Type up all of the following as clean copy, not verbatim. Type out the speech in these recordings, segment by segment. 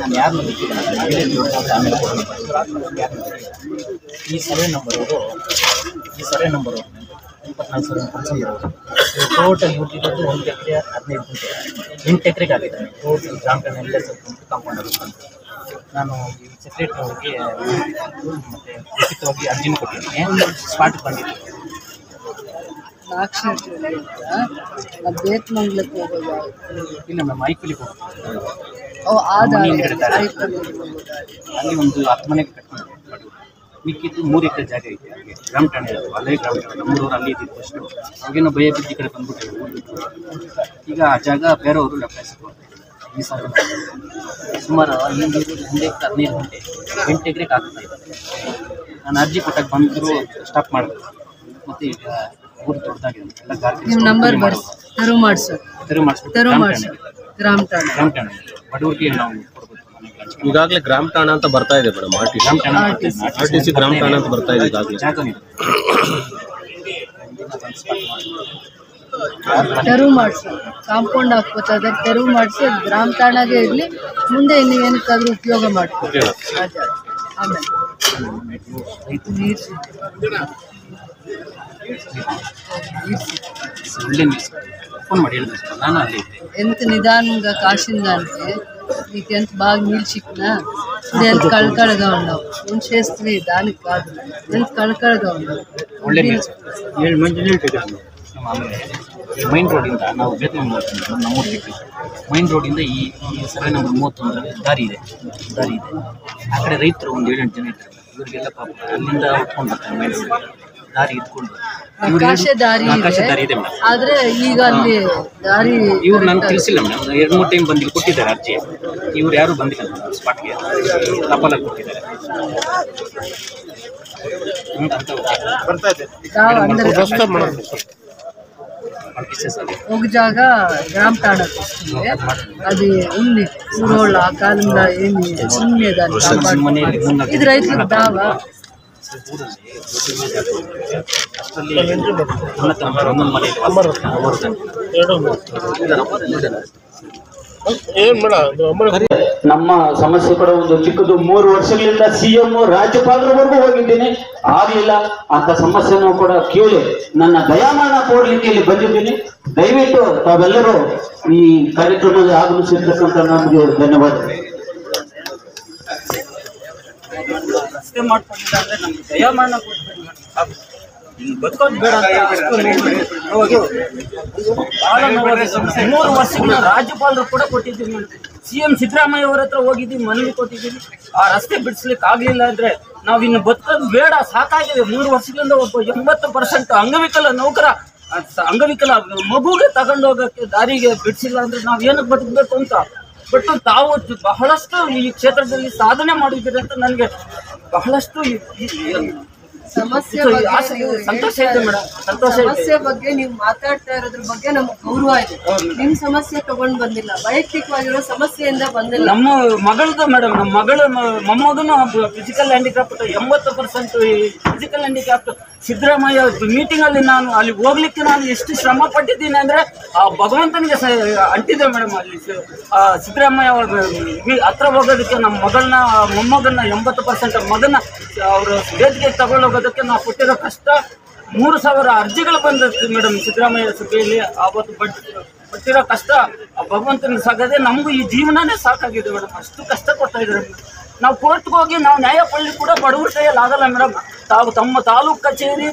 ನಾನು ಯಾರನ್ನು ಈ ಸರ್ವೆ ನಂಬರು 24,000 ಪರ್ಸೆಂಟ್ ಟೋಟಲ್ ಯೂಟಿಲಿಟಿ 1 ಎಕರೆ 15 ಗುಂಟೆ 8 ಎಕರೆಗೆ ಆಗಿದೆ ಟೋಟಲ್ ಗ್ರಾಮ ಎಲ್ಲ ಕಾಂಪೌಂಡ್ ಆಗುತ್ತೆ. ನಾನು ಈ ಸೆಕ್ರೆಟರಿ ಅವ್ರಿಗೆ ಮತ್ತು ಲಿಖಿತವಾಗಿ ಅರ್ಜಿನ ಕೊಟ್ಟಿದ್ದೀನಿ. ಸ್ಪಾಟ್ ಬಂದಿದ್ದೀನಿ. ಬೇತ್ಮಂಗ್ಲಕ್ಕೆ ಹೋಗೋದು ಇಲ್ಲ ಮ್ಯಾಮ್, ಐಕುಲಿಗೆ ಹೋಗ್ತೀನಿ. ಅಲ್ಲಿ ಒಂದು 10 ಮನೆಗೆ ಕಟ್ಕೊಂಡು ಮಿಕ್ಕಿದ್ದು 3 ಎಕರೆ ಜಾಗ ಐತೆ. ಹಾಗೆ ಗ್ರಾಮ ಠಾಣೆ ಇರೋದು, ಅಲ್ಲೇ ಗ್ರಾಮ ಠಾಣೆ ನಮ್ಮೂರವ್ರು ಅಲ್ಲಿ ಇದ್ದಿದ್ದು ಫಸ್ಟು. ಅವಾಗೇನೋ ಭಯ ಬಿದ್ದು ಈ ಕಡೆ ಬಂದ್ಬಿಟ್ಟಿದೆ. ಈಗ ಆ ಜಾಗ ಬೇರೆಯವರು ಲೆಕ್ಕಾಯಿಸ್ಕೊಂಡು ಈ ಸಾಲ ಸುಮಾರು 1 ಎಕರೆ 15 ಗುಂಟೆ 8 ಎಕರೆಗೆ ಆಗ್ತಾ ಇದೆ. ನಾನು ಅರ್ಜಿ ಕೊಟ್ಟಾಗ ಬಂದರೂ ಸ್ಟಾಪ್ ಮಾಡಿದೆ. ಮತ್ತು ಈಗ ಊರು ದೊಡ್ಡದಾಗಿದೆ, ಎಲ್ಲ ಗಾರ್ಮೆಂಟ್ಸ್ ನಂಬರ್ ತೆರವು ಮಾಡಿಸ್ಬೇಕು. ಗ್ರಾಮ ಠಾಣೆ ಬಡವರಿಗೆ ನಾವು ಕೊಡ್ಬೇಕು. ಈಗಾಗಲೇ ಗ್ರಾಮ ಠಾಣಾ ಅಂತ ಬರ್ತಾ ಇದೆ ಮೇಡಮ್. RTC ಗ್ರಾಮ ಠಾಣಾ ಅಂತ ಬರ್ತಾ ಇದೆ ಈಗಾಗಲೇ. ತೆರವು ಮಾಡಿಸಿ ಕಾಂಪೌಂಡ್ ಹಾಕ್ಬೋದಾದ್ರೆ ತೆರವು ಮಾಡಿಸಿ ಗ್ರಾಮ ಠಾಣಾಗೆ ಇರಲಿ. ಮುಂದೆ ಇನ್ನು ಏನಕ್ಕಾದ್ರೂ ಉಪಯೋಗ ಮಾಡ್ತೀವಿ. ಆಮೇಲೆ ಫೋನ್ ಮಾಡಿ ಹೇಳಿದ್ರು ನಾನು ಅಲ್ಲಿ ఎంత నిదానంగా కాసిందంటే నీకు ఎంత బాగా నీళ్ళు చిక్కినా ఎంత కళకళగా ఉన్నావు. నేను చేస్తే దానికి కాదు, ఎంత కళకళగా ఉన్నావు. ಒಳ್ಳೆ ನೀರು ಮಂಜು ನೀರು ತೆಗೆದು ಆಮೇಲೆ ಮೈನ್ ರೋಡಿಂದ ನಾವು ಜೊತೆ ನಮ್ಮೂರು ಬಿಟ್ಟು ಮೈನ್ ರೋಡಿಂದ ಈ ಸರ್ವೆ ನಂಬರ್ 31 ದಾರಿ ಇದೆ. ಆ ಕಡೆ ರೈತರು ಒಂದು 7-8 ಜನ ಇರ್ತಾರೆ. ಇವರಿಗೆಲ್ಲ ಪಾಪ ಅಲ್ಲಿಂದ ಉಟ್ಕೊಂಡು ಬರ್ತಾರೆ ಮೈನ್ ದಾರಿ ಇದ್ಕೊಂಡು. ಆಕಾಶ ದಾರಿ ಇದೆ ಮೇಡಮ್. ಆದ್ರೆ ಈಗ ಅಲ್ಲಿ ದಾರಿ ಇವ್ರು ನನಗೆ ತಿಳಿಸಿಲ್ಲ ಮೇಡಮ್. 2-3 ಟೈಮ್ ಬಂದು ಕೊಟ್ಟಿದ್ದಾರೆ ಅರ್ಜಿ. ಇವ್ರು ಯಾರು ಬಂದಿಲ್ಲ ಸ್ಪಾಟ್ಗೆ, ತಪಾಲಾಗಿ ಕೊಟ್ಟಿದ್ದಾರೆ. ఒక జాగ గ్రామ ఠాణాకి వస్తుంది. అది ఉంది ఊరోళ్ళు ఆ కాలంలో ఏమి ఉండేదాన్ని. ఇది రైతులకు దావా. ನಮ್ಮ ಸಮಸ್ಯೆ ಕೂಡ ಒಂದು ಚಿಕ್ಕದು. 3 ವರ್ಷಗಳಿಂದ CM ರಾಜ್ಯಪಾಲರವರೆಗೂ ಹೋಗಿದ್ದೀನಿ, ಆಗ್ಲಿಲ್ಲ. ಅಂತ ಸಮಸ್ಯೆನೂ ಕೂಡ ಕೇಳಿ ನನ್ನ ದಯಾಮರಣ ಕೊಡ್ಲಿಕ್ಕೆ ಇಲ್ಲಿ ಬಂದಿದ್ದೀನಿ. ದಯವಿಟ್ಟು ತಾವೆಲ್ಲರೂ ಈ ಕಾರ್ಯಕ್ರಮದಲ್ಲಿ ಆಗಮಿಸಿರ್ತಕ್ಕಂಥ ನಮಗೆ ಧನ್ಯವಾದ. ರಸ್ತೆ ಮಾಡ್ಕೊಂಡಿಲ್ಲ ಅಂದ್ರೆ ನಮ್ಗೆ ದಯಾಮರಣ ಬದುಕೋದು ಬೇಡ ಅಂತ 3 ವರ್ಷಗಳ ರಾಜ್ಯಪಾಲರು ಕೂಡ ಕೊಟ್ಟಿದ್ದೀವಿ. CM ಸಿದ್ದರಾಮಯ್ಯ ಅವರ ಹತ್ರ ಹೋಗಿದ್ದೀವಿ, ಮನವಿ ಕೊಟ್ಟಿದ್ದೀವಿ. ಆ ರಸ್ತೆ ಬಿಡಿಸ್ಲಿಕ್ಕೆ ಆಗ್ಲಿಲ್ಲ ಅಂದ್ರೆ ನಾವ್ ಇನ್ನು ಬದುಕೋದು ಬೇಡ, ಸಾಕಾಗಿದೆ. 3 ವರ್ಷಗಳಿಂದ ಒಬ್ಬ 80% ಅಂಗವಿಕಲ ನೌಕರ ಅಂಗವಿಕಲ ಮಗುಗೆ ತಗೊಂಡು ಹೋಗಕ್ಕೆ ದಾರಿಗೆ ಬಿಡಿಸಿಲ್ಲ ಅಂದ್ರೆ ನಾವ್ ಏನಕ್ಕೆ ಬದುಕಬೇಕು ಅಂತ. ಬಟ್ ತಾವು ಬಹಳಷ್ಟು ಈ ಕ್ಷೇತ್ರದಲ್ಲಿ ಸಾಧನೆ ಮಾಡಿದ್ದೀರಿ ಅಂತ ನನಗೆ ಬಹಳಷ್ಟು ಸಮಸ್ಯೆ ಸಂತೋಷ ಇದೆ ಮೇಡಮ್. ಸಮಸ್ಯೆ ಬಗ್ಗೆ ನೀವು ಮಾತಾಡ್ತಾ ಇರೋದ್ರ ಬಗ್ಗೆ ನಮ್ಗೆ ಗೌರವ ಇದೆ. ನಿಮ್ ಸಮಸ್ಯೆ ತಗೊಂಡ್ ಬಂದಿಲ್ಲ, ವೈಯಕ್ತಿಕವಾಗಿರೋ ಸಮಸ್ಯೆಯಿಂದ ಬಂದಿಲ್ಲ. ನಮ್ಮ ಮಗಳದು ಮೇಡಮ್, ನಮ್ಮ ಮಗಳ ಮೊಮ್ಮಗನು physical handicraft 80% physical handicraft. Siddaramaiah meeting ಅಲ್ಲಿ ನಾನು ಅಲ್ಲಿ ಹೋಗ್ಲಿಕ್ಕೆ ನಾನು ಎಷ್ಟು ಶ್ರಮ ಪಟ್ಟಿದ್ದೀನಿ ಅಂದ್ರೆ ಆ ಭಗವಂತನಿಗೆ ಅಂಟಿದೆ ಮೇಡಮ್. ಅಲ್ಲಿ ಸಿದ್ದರಾಮಯ್ಯ ಹತ್ರ ಹೋಗೋದಕ್ಕೆ ನಮ್ಮ ಮಗಳನ್ನ ಮೊಮ್ಮಗನ್ನ 80% ಮಗನ ಅವರು ವೇದಿಕೆ ತಗೊಂಡೋಗೋದಕ್ಕೆ ನಾವು ಕೊಟ್ಟಿರೋ ಕಷ್ಟ 3,000 ಅರ್ಜಿಗಳು ಬಂದಿತ್ತು ಮೇಡಮ್. ಸಿದ್ದರಾಮಯ್ಯ ಸಭೆಯಲ್ಲಿ ಆವತ್ತು ಪಟ್ಟಿರೋ ಕಷ್ಟ ಆ ಭಗವಂತನಿಗೆ ಸಾಕದೆ. ನಮಗೂ ಈ ಜೀವನನೇ ಸಾಕಾಗಿದೆ ಮೇಡಮ್. ಅಷ್ಟು ಕಷ್ಟ ಕೊಡ್ತಾ ಇದ್ದಾರೆ. ನಾವು ಕೋರ್ಟ್ಗೆ ಹೋಗಿ ನಾವು ನ್ಯಾಯ ಪಡೆಯಲಿ ಕೂಡ ಬಡವ್ರ ಕೈಯಲ್ಲಿ ಆಗಲ್ಲ ಮೇಡಮ್. ತಾವು ತಮ್ಮ ತಾಲೂಕು ಕಚೇರಿ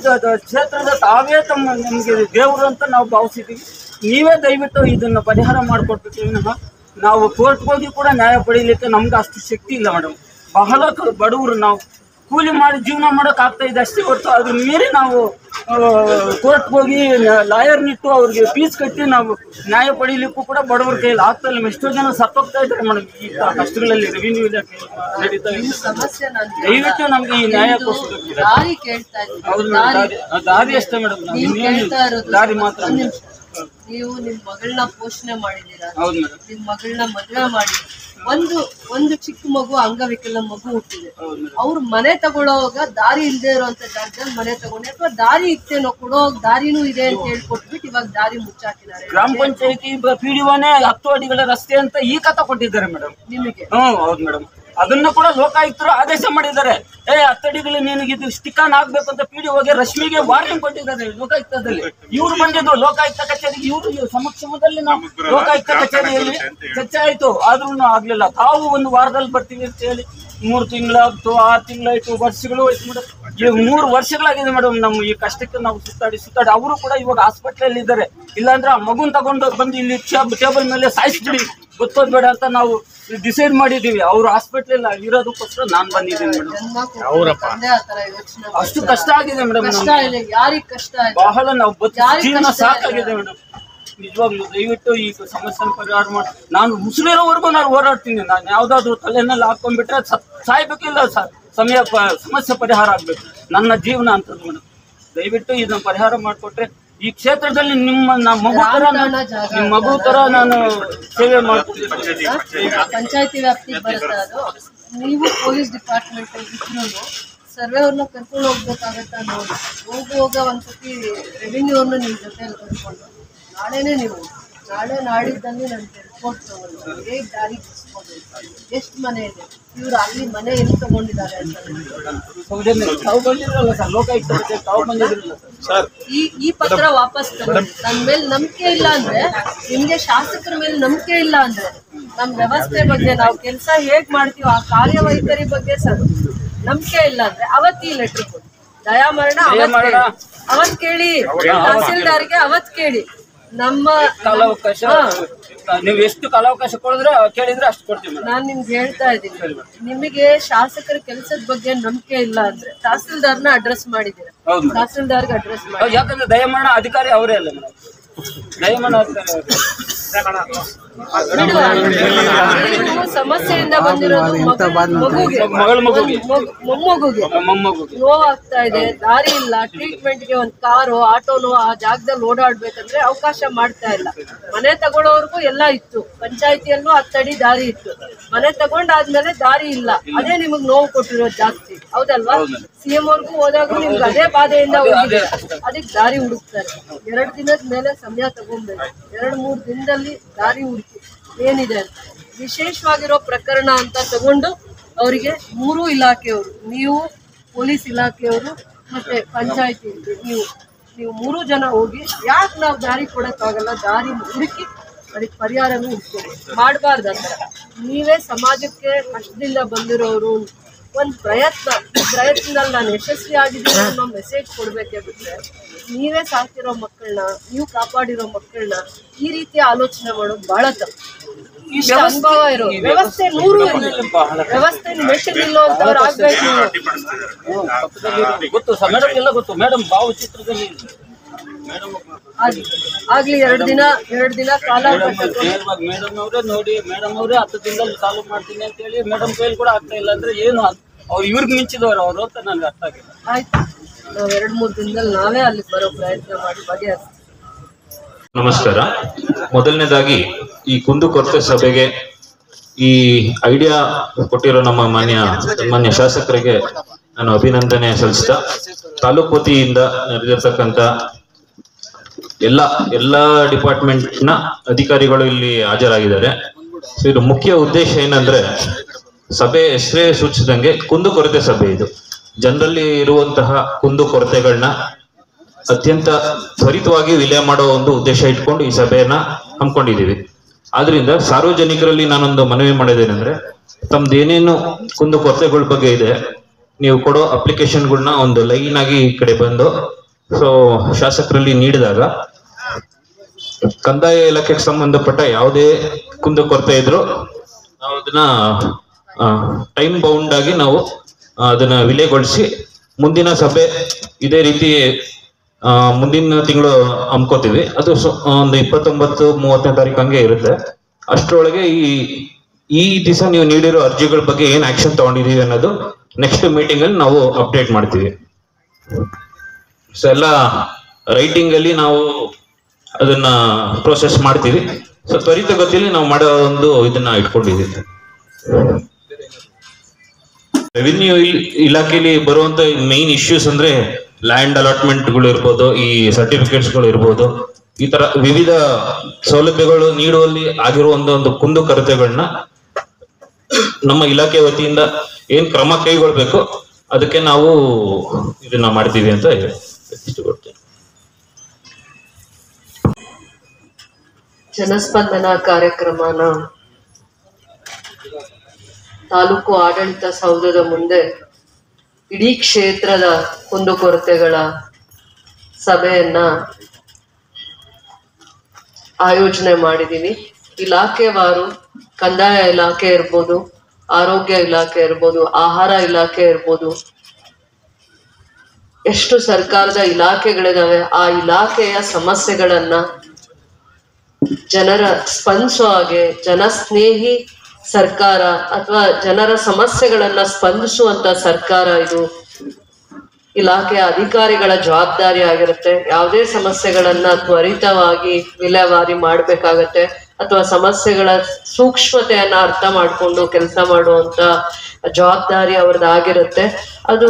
ಕ್ಷೇತ್ರದ ತಾವೇ ನಮಗೆ ದೇವರು ಅಂತ ನಾವು ಭಾವಿಸಿದ್ದೀವಿ. ನೀವೇ ದಯವಿಟ್ಟು ಇದನ್ನು ಪರಿಹಾರ ಮಾಡಿಕೊಡ್ಬೇಕು. ನಾವು ಕೋರ್ಟ್ಗೆ ಹೋಗಿ ಕೂಡ ನ್ಯಾಯ ಪಡೀಲಿಕ್ಕೆ ನಮ್ಗೆ ಅಷ್ಟು ಶಕ್ತಿ ಇಲ್ಲ ಮೇಡಮ್. ಬಹಳ ಬಡವರು, ನಾವು ಕೂಲಿ ಮಾಡಿ ಜೀವನ ಮಾಡೋಕ್ಕಾಗ್ತಾ ಇದೆ ಅಷ್ಟೇ ಹೊರತು ಅದ್ರ ಮೀರಿ ನಾವು ಕೋರ್ಟ್ಗೆ ಹೋಗಿ ಲಾಯರ್ನಿಟ್ಟು ಅವ್ರಿಗೆ ಫೀಸ್ ಕಟ್ಟಿ ನಾವು ನ್ಯಾಯ ಪಡೀಲಿಕ್ಕೂ ಕೂಡ ಬಡವ್ರ ಕೈಯಲ್ಲಿ ಆಗ್ತಾ ಇಲ್ಲ. ಎಷ್ಟೋ ಜನ ಸತ್ತೋಗ್ತಾ ಇದ್ದಾರೆ ಮೇಡಮ್ ಈ ಕಷ್ಟಗಳಲ್ಲಿ. ರೆವಿನ್ಯೂ ಇಲಾಖೆ ನಡೀತಾ ಇದೆ. ದಯವಿಟ್ಟು ನಮ್ಗೆ ಈ ನ್ಯಾಯ ಕೊಡಿಸ್ಬೇಕು. ದಾರಿ ಅಷ್ಟೇ ಮೇಡಮ್, ದಾರಿ ಮಾತ್ರ. ನೀವು ನಿಮ್ಮ ಮಗಳನ್ನ ಪೋಷಣೆ ಮಾಡಿದ್ದೀರಾ, ಹೌದು ಮೇಡಮ್. ನಿಮ್ಮ ಮಗಳನ್ನ ಮದುವೆ ಮಾಡಿ ಒಂದು ಚಿಕ್ಕ ಮಗು ಅಂಗವಿಕಲ ಮಗು ಹುಟ್ಟಿದೆ, ಅವ್ರು ಮನೆ ತಗೊಳ್ಳೋವಾಗ ದಾರಿ ಇಲ್ಲದೆ ಇರುವಂತ ಜಾಗದಲ್ಲಿ ಮನೆ ತಗೊಂಡೆ, ಅಥವಾ ದಾರಿ ಇತ್ತೇನೋ ಕೊಡೋ ದಾರಿನೂ ಇದೆ ಅಂತ ಹೇಳ್ಕೊಟ್ಬಿಟ್ಟು ಇವಾಗ ದಾರಿ ಮುಚ್ಚಾಕಿದ್ದಾರೆ. ಗ್ರಾಮ ಪಂಚಾಯತಿ PDOನೇ 10 ಅಡಿಗಳ ರಸ್ತೆ ಅಂತ ಈ ಕಥೆ ಕೊಟ್ಟಿದ್ದಾರೆ ಮೇಡಮ್ ನಿಮಗೆ. ಹೌದು ಮೇಡಮ್. ಅದನ್ನ ಕೂಡ ಲೋಕಾಯುಕ್ತರು ಆದೇಶ ಮಾಡಿದ್ದಾರೆ. 10 ಅಡಿಗಳು ನಿನಗೆ ಇದು ಸ್ಟಿಕಾನ್ ಆಗ್ಬೇಕು ಅಂತ PDOಗೆ ರಶ್ಮಿಗೆ ವಾರ್ನಿಂಗ್ ಕೊಟ್ಟಿದ್ದಾರೆ ಲೋಕಾಯುಕ್ತದಲ್ಲಿ. ಇವ್ರು ಬಂದಿದ್ದು ಲೋಕಾಯುಕ್ತ ಕಚೇರಿಗೆ, ಇವ್ರು ಸಮಕ್ಷಮದಲ್ಲಿ ನಾವು ಲೋಕಾಯುಕ್ತ ಕಚೇರಿಯಲ್ಲಿ ಚರ್ಚೆ ಆಯ್ತು, ಆದ್ರೂ ಆಗ್ಲಿಲ್ಲ. ತಾವು 1 ವಾರದಲ್ಲಿ ಬರ್ತೀವಿ ಅಂತ ಹೇಳಿ 3 ತಿಂಗಳಾಯ್ತು, 6 ತಿಂಗಳಾಯ್ತು, ವರ್ಷಗಳು ಆಯ್ತು ಮೇಡಮ್. ಈಗ 3 ವರ್ಷಗಳಾಗಿದೆ ಮೇಡಮ್. ನಮ್ಮ ಈ ಕಷ್ಟಕ್ಕೆ ನಾವು ಸುತ್ತಾಡಿ ಅವರು ಕೂಡ ಇವಾಗ ಹಾಸ್ಪಿಟ್ಲಲ್ಲಿ ಇದ್ದಾರೆ. ಇಲ್ಲಾಂದ್ರೆ ಆ ಮಗುನ್ ತಗೊಂಡು ಬಂದು ಇಲ್ಲಿ ಟೇಬಲ್ ಮೇಲೆ ಸಾಯಿಸ್ಬಿಡಿ, ಗೊತ್ತೋದ್ ಬೇಡ ಅಂತ ನಾವು ಡಿಸೈಡ್ ಮಾಡಿದೀವಿ. ಅವ್ರು ಹಾಸ್ಪಿಟ್ಲ್ ಇರೋದಕ್ಕೋಸ್ಕರ ನಾನ್ ಬಂದಿದ್ದೀನಿ ಮೇಡಮ್. ಅಷ್ಟು ಕಷ್ಟ ಆಗಿದೆ ಮೇಡಮ್, ಯಾರಿಗೆ ಕಷ್ಟ ಬಹಳ ನಾವು ಜೀವನ ಸಾಕಾಗಿದೆ ಮೇಡಮ್. ನಿಜವಾಗ್ಲೂ ದಯವಿಟ್ಟು ಈ ಸಮಸ್ಯೆ ಪರಿಹಾರ ಮಾಡಿ. ನಾನು ಉಸಿರಿರೋವರೆಗೂ ನಾನು ಹೋರಾಡ್ತೀನಿ. ನಾನು ಯಾವ್ದಾದ್ರು ತಲೆನಲ್ಲಿ ಹಾಕೊಂಡ್ಬಿಟ್ರೆ ಸಾಯ್ಬೇಕಿಲ್ಲ, ಸಮಸ್ಯೆ ಪರಿಹಾರ ಆಗ್ಬೇಕು. ನನ್ನ ಜೀವನ ಅಂತದ್ದು ಮೇಡಮ್. ದಯವಿಟ್ಟು ಇದನ್ನ ಪರಿಹಾರ ಮಾಡಿಕೊಟ್ರೆ ಈ ಕ್ಷೇತ್ರದಲ್ಲಿ ನಿಮ್ಮ ಮಗು ತರ ನಾನು ಸೇವೆ ಮಾಡ್ತೀನಿ. ಪಂಚಾಯತಿ ವ್ಯಾಪ್ತಿಗೆ ಬರುತ್ತೆ ಅದು. ನೀವು ಪೊಲೀಸ್ ಡಿಪಾರ್ಟ್ಮೆಂಟ್ ಇದ್ರು ಸರ್ವೆ ಅವ್ರನ್ನ ಕರ್ಕೊಂಡು ಹೋಗ್ಬೇಕಾಗತ್ತ ನೋಡಿ. ಹೋಗುವಾಗ ಒಂದ್ಸತಿ ರೆವಿನ್ಯೂ ಅವ್ರನ್ನ ನಿಮ್ ಜೊತೆ ಕರ್ಕೊಂಡು ನಾಳೆ ನಾಡಿದ್ದಲ್ಲಿ ನನ್ನ ರಿಪೋರ್ಟ್ ತಗೊಂಡು ಹೇಗೆ ದಾರಿ ಬಿಡಿಸ್ಬೋದು, ಎಷ್ಟು ಮನೆ ಇದೆ, ಇವ್ರು ಅಲ್ಲಿ ಮನೆ ಎಲ್ಲಿ ತಗೊಂಡಿದ್ದಾರೆ ಅಂತ ಈ ಪತ್ರ ವಾಪಸ್ ತಗೊಂಡು ನನ್ನ ಮೇಲೆ ನಂಬಿಕೆ ಇಲ್ಲ ಅಂದ್ರೆ, ನಿಮ್ಗೆ ಶಾಸಕರ ಮೇಲೆ ನಂಬಿಕೆ ಇಲ್ಲ ಅಂದ್ರೆ, ನಮ್ಮ ವ್ಯವಸ್ಥೆ ಬಗ್ಗೆ ನಾವು ಕೆಲಸ ಹೇಗ್ ಮಾಡ್ತೀವಿ ಆ ಕಾರ್ಯವೈಖರಿ ಬಗ್ಗೆ ನಂಬಿಕೆ ಇಲ್ಲ ಅಂದ್ರೆ ಅವತ್ತು ಈ ಲೆಟರ್ ಕೊಡಿ. ದಯಾಮರಣ ಅವತ್ ಕೇಳಿ, ತಹಸೀಲ್ದಾರ್ಗೆ ಅವತ್ ಕೇಳಿ. ನಮ್ಮ ಕಾಲಾವಕಾಶ ನೀವು ಎಷ್ಟು ಕಾಲಾವಕಾಶ ಕೇಳಿದ್ರೆ ಅಷ್ಟು ಕೊಡ್ತೀವಿ. ನಾನ್ ನಿಮ್ಗೆ ಹೇಳ್ತಾ ಇದ್ದೀನಿ, ನಿಮಗೆ ಶಾಸಕರ ಕೆಲಸದ ಬಗ್ಗೆ ನಂಬಿಕೆ ಇಲ್ಲ ಅಂದ್ರೆ ತಹಸೀಲ್ದಾರ್ನ ಅಡ್ರೆಸ್ ಮಾಡಿದ್ದೀರಾ, ತಹಸೀಲ್ದಾರ್ಗೆ ಅಡ್ರೆಸ್ ಮಾಡಿ. ಯಾಕಂದ್ರೆ ದಯಮಾನ ಅಧಿಕಾರಿ ಅವರೇ ಅಲ್ಲ ಮೇಡಮ್, ದಯಮಾನ ಅಧಿಕಾರಿ ಸಮಸ್ಯೆಯಿಂದ ಬಂದಿರೋದು ಮೊಮ್ಮಗುಗೆ ನೋವಾಗ್ತಾ ಇದೆ, ದಾರಿ ಇಲ್ಲ, ಟ್ರೀಟ್ಮೆಂಟ್ಗೆ ಒಂದು ಕಾರು ಆಟೋನೋ ಆ ಜಾಗದಲ್ಲಿ ಓಡಾಡ್ಬೇಕಂದ್ರೆ ಅವಕಾಶ ಮಾಡ್ತಾ ಇಲ್ಲ. ಮನೆ ತಗೊಳ್ಳೋರ್ಗು ಎಲ್ಲ ಇತ್ತು, ಪಂಚಾಯತಿಯಲ್ಲೂ 10 ಅಡಿ ದಾರಿ ಇತ್ತು. ಮನೆ ತಗೊಂಡಾದ್ಮೇಲೆ ದಾರಿ ಇಲ್ಲ, ಅದೇ ನಿಮಗ್ ನೋವು ಕೊಟ್ಟಿರೋದು ಜಾಸ್ತಿ, ಹೌದಲ್ವಾ? CM ಅವ್ರಿಗೂ ಹೋದಾಗೂ ನಿಮ್ಗೆ ಅದೇ ಬಾಧೆಯಿಂದ ಹೋಗಿದೆ, ಅದಕ್ಕೆ ದಾರಿ ಹುಡುಕ್ತಾರೆ. 2 ದಿನದ ಮೇಲೆ ಸಮಯ ತಗೊಂಡ್ಬೇಕು, 2-3 ದಿನದಲ್ಲಿ ದಾರಿ ಹುಡುಕಿ ಏನಿದೆ ಅಂತ. ವಿಶೇಷವಾಗಿರೋ ಪ್ರಕರಣ ಅಂತ ತಗೊಂಡು ಅವರಿಗೆ 3 ಇಲಾಖೆಯವರು, ನೀವು ಪೊಲೀಸ್ ಇಲಾಖೆಯವರು ಮತ್ತೆ ಪಂಚಾಯತಿ, ನೀವು 3 ಜನ ಹೋಗಿ ಯಾಕೆ ನಾವು ದಾರಿ ಕೊಡೋಕ್ಕಾಗಲ್ಲ, ದಾರಿ ಹುಡುಕಿ ಅದಕ್ಕೆ ಪರಿಹಾರನೂ ಹುಡ್ಕೊಳ್ಳಿ. ಮಾಡಬಾರ್ದು ಅಂತ ನೀವೇ ಸಮಾಜಕ್ಕೆ ಕಷ್ಟದಿಂದ ಬಂದಿರೋರು ಒಂದು ಪ್ರಯತ್ನದಲ್ಲಿ ನಾನು ಯಶಸ್ವಿ ಆಗಿದ್ದೀನಿ ಅನ್ನೋ ಮೆಸೇಜ್ ಕೊಡ್ಬೇಕೇ ಬಿಟ್ರೆ, ನೀವೇ ಸಾಕಿರೋ ಮಕ್ಕಳನ್ನ, ನೀವು ಕಾಪಾಡಿರೋ ಮಕ್ಕಳನ್ನ ಈ ರೀತಿ ಆಲೋಚನೆ ಮಾಡೋದು ಬಹಳ ತಪ್ಪು. ಇಷ್ಟು ಅನುಭವ ಇರೋ ವ್ಯವಸ್ಥೆ 100 ವ್ಯವಸ್ಥೆ ಮೆಟ್ಟು ನಿಲ್ಲುವಂತವ್ರು ಆಗ್ಬೇಕು. ಗೊತ್ತು ಮೇಡಮ್, ಎಲ್ಲ ಗೊತ್ತು ಮೇಡಮ್. ಭಾವಚಿತ್ರದಲ್ಲಿ ಆಗ್ಲಿ 2 ದಿನ ಕಾಲಾವಕಾಶ ಮೇಡಮ್ ಅವರೇ ನೋಡಿ, ಮೇಡಮ್ ಅವರೇ 10 ದಿನದಲ್ಲಿ ಸಾಲ್ವ್ ಮಾಡ್ತೀನಿ ಅಂತ ಹೇಳಿ ಮೇಡಮ್ ಕೈಲಿ ಕೂಡ ಆಗ್ತಾ ಇಲ್ಲ ಅಂದ್ರೆ ಏನು ಅವ್ರು ಇವ್ರಿಗೆ ಮಿಂಚಿದವರು ಅವರು ಅಂತ ನನ್ಗೆ ಅರ್ಥ ಆಗಿಲ್ಲ. ಆಯ್ತು, ನಾವು 2-3 ದಿನದಲ್ಲಿ ನಾವೇ ಅಲ್ಲಿ ಬರೋ ಪ್ರಯತ್ನ ಮಾಡಿ ಬಗೆಹರಿಸ್ತೀವಿ. ನಮಸ್ಕಾರ. ಮೊದಲನೇದಾಗಿ ಈ ಕುಂದುಕೊರತೆ ಸಭೆಗೆ ಈ ಐಡಿಯಾ ಕೊಟ್ಟಿರೋ ನಮ್ಮ ಮಾನ್ಯ ಶಾಸಕರಿಗೆ ನಾನು ಅಭಿನಂದನೆ ಸಲ್ಲಿಸ್ತಾ, ತಾಲೂಕು ವತಿಯಿಂದ ನಡೆದಿರ್ತಕ್ಕಂಥ ಎಲ್ಲ ಡಿಪಾರ್ಟ್ಮೆಂಟ್ ನ ಅಧಿಕಾರಿಗಳು ಇಲ್ಲಿ ಹಾಜರಾಗಿದ್ದಾರೆ. ಸೊ ಇದು ಮುಖ್ಯ ಉದ್ದೇಶ ಏನಂದ್ರೆ, ಸಭೆ ಹೆಸರೇ ಸೂಚಿಸಿದಂಗೆ ಕುಂದುಕೊರತೆ ಸಭೆ. ಇದು ಜನರಲ್ಲಿ ಇರುವಂತಹ ಕುಂದುಕೊರತೆಗಳನ್ನ ಅತ್ಯಂತ ತ್ವರಿತವಾಗಿ ವಿಲಯ ಮಾಡೋ ಒಂದು ಉದ್ದೇಶ ಇಟ್ಕೊಂಡು ಈ ಸಭೆಯನ್ನ ಹಮ್ಮಿಕೊಂಡಿದ್ದೀವಿ. ಆದ್ರಿಂದ ಸಾರ್ವಜನಿಕರಲ್ಲಿ ನಾನೊಂದು ಮನವಿ ಮಾಡೋದೇನೆಂದ್ರೆ, ತಮ್ದೇನೇನು ಕುಂದುಕೊರತೆಗಳ ಬಗ್ಗೆ ಇದೆ, ನೀವು ಕೊಡೋ ಅಪ್ಲಿಕೇಶನ್ಗಳನ್ನ ಒಂದು ಲೈನ್ ಆಗಿ ಈ ಕಡೆ ಬಂದು ಸೊ ಶಾಸಕರಲ್ಲಿ ನೀಡಿದಾಗ ಕಂದಾಯ ಇಲಾಖೆಗೆ ಸಂಬಂಧಪಟ್ಟ ಯಾವುದೇ ಕುಂದುಕೊರತೆ ಇದ್ರು ನಾವು ಅದನ್ನ ಟೈಮ್ ಬೌಂಡ್ ಆಗಿ ನಾವು ಅದನ್ನ ವಿಲೆಗೊಳಿಸಿ ಮುಂದಿನ ಸಭೆ ಇದೇ ರೀತಿ ಮುಂದಿನ ತಿಂಗಳು ಹಮ್ಕೋತೀವಿ. ಅದು ಒಂದು 29-30ನೇ ತಾರೀಕು ಹಂಗೆ ಇರುತ್ತೆ. ಅಷ್ಟರೊಳಗೆ ಈ ದಿವಸ ನೀವು ನೀಡಿರೋ ಅರ್ಜಿಗಳ ಬಗ್ಗೆ ಏನ್ ಆಕ್ಷನ್ ತಗೊಂಡಿದೀವಿ ಅನ್ನೋದು ನೆಕ್ಸ್ಟ್ ಮೀಟಿಂಗ್ ಅಲ್ಲಿ ನಾವು ಅಪ್ಡೇಟ್ ಮಾಡ್ತೀವಿ. ಸೊ ಎಲ್ಲ ರೈಟಿಂಗ್ ಅಲ್ಲಿ ನಾವು ಅದನ್ನ ಪ್ರೋಸೆಸ್ ಮಾಡ್ತೀವಿ. ಸೊ ತ್ವರಿತಗತಿಯಲ್ಲಿ ನಾವು ಮಾಡೋ ಒಂದು ಇದನ್ನ ಇಟ್ಕೊಂಡಿದ್ದೀವಿ. ರೆವಿನ್ಯೂ ಇಲಾಖೆಯಲ್ಲಿ ಬರುವಂತ ಮೈನ್ ಇಶ್ಯೂಸ್ ಅಂದ್ರೆ ಲ್ಯಾಂಡ್ ಅಲಾಟ್ಮೆಂಟ್ಗಳು ಇರ್ಬೋದು, ಈ ಸರ್ಟಿಫಿಕೇಟ್ಸ್ಗಳು ಇರ್ಬೋದು, ಈ ತರ ವಿವಿಧ ಸೌಲಭ್ಯಗಳು ನೀಡುವಲ್ಲಿ ಆಗಿರುವ ಒಂದು ಕುಂದುಕೊರತೆಗಳನ್ನ ನಮ್ಮ ಇಲಾಖೆ ವತಿಯಿಂದ ಏನ್ ಕ್ರಮ ಕೈಗೊಳ್ಬೇಕು ಅದಕ್ಕೆ ನಾವು ಇದನ್ನ ಮಾಡ್ತೀವಿ ಅಂತ ಇಷ್ಟಪಡ್ತೇನೆ. ಜನಸ್ಪಂದನ ಕಾರ್ಯಕ್ರಮನ ತಾಲೂಕು ಆಡಳಿತ ಸೌಧದ ಮುಂದೆ ಇಡೀ ಕ್ಷೇತ್ರದ ಕುಂದುಕೊರತೆಗಳ ಸಭೆಯನ್ನ ಆಯೋಜನೆ ಮಾಡಿದೀವಿ. ಇಲಾಖೆವಾರು ಕಂದಾಯ ಇಲಾಖೆ ಇರ್ಬೋದು, ಆರೋಗ್ಯ ಇಲಾಖೆ ಇರ್ಬೋದು, ಆಹಾರ ಇಲಾಖೆ ಇರ್ಬೋದು, ಎಷ್ಟು ಸರ್ಕಾರದ ಇಲಾಖೆಗಳಿದಾವೆ ಆ ಇಲಾಖೆಯ ಸಮಸ್ಯೆಗಳನ್ನ ಜನರ ಸ್ಪಂದಿಸೋ ಹಾಗೆ ಜನಸ್ನೇಹಿ ಸರ್ಕಾರ ಅಥವಾ ಜನರ ಸಮಸ್ಯೆಗಳನ್ನ ಸ್ಪಂದಿಸುವಂತ ಸರ್ಕಾರ ಇದು ಇಲಾಖೆಯ ಅಧಿಕಾರಿಗಳ ಜವಾಬ್ದಾರಿ ಆಗಿರುತ್ತೆ. ಯಾವುದೇ ಸಮಸ್ಯೆಗಳನ್ನ ತ್ವರಿತವಾಗಿ ವಿಲೇವಾರಿ ಮಾಡ್ಬೇಕಾಗತ್ತೆ ಅಥವಾ ಸಮಸ್ಯೆಗಳ ಸೂಕ್ಷ್ಮತೆಯನ್ನ ಅರ್ಥ ಮಾಡ್ಕೊಂಡು ಕೆಲಸ ಮಾಡುವಂತ ಜವಾಬ್ದಾರಿ ಅವ್ರದ್ದಾಗಿರುತ್ತೆ. ಅದು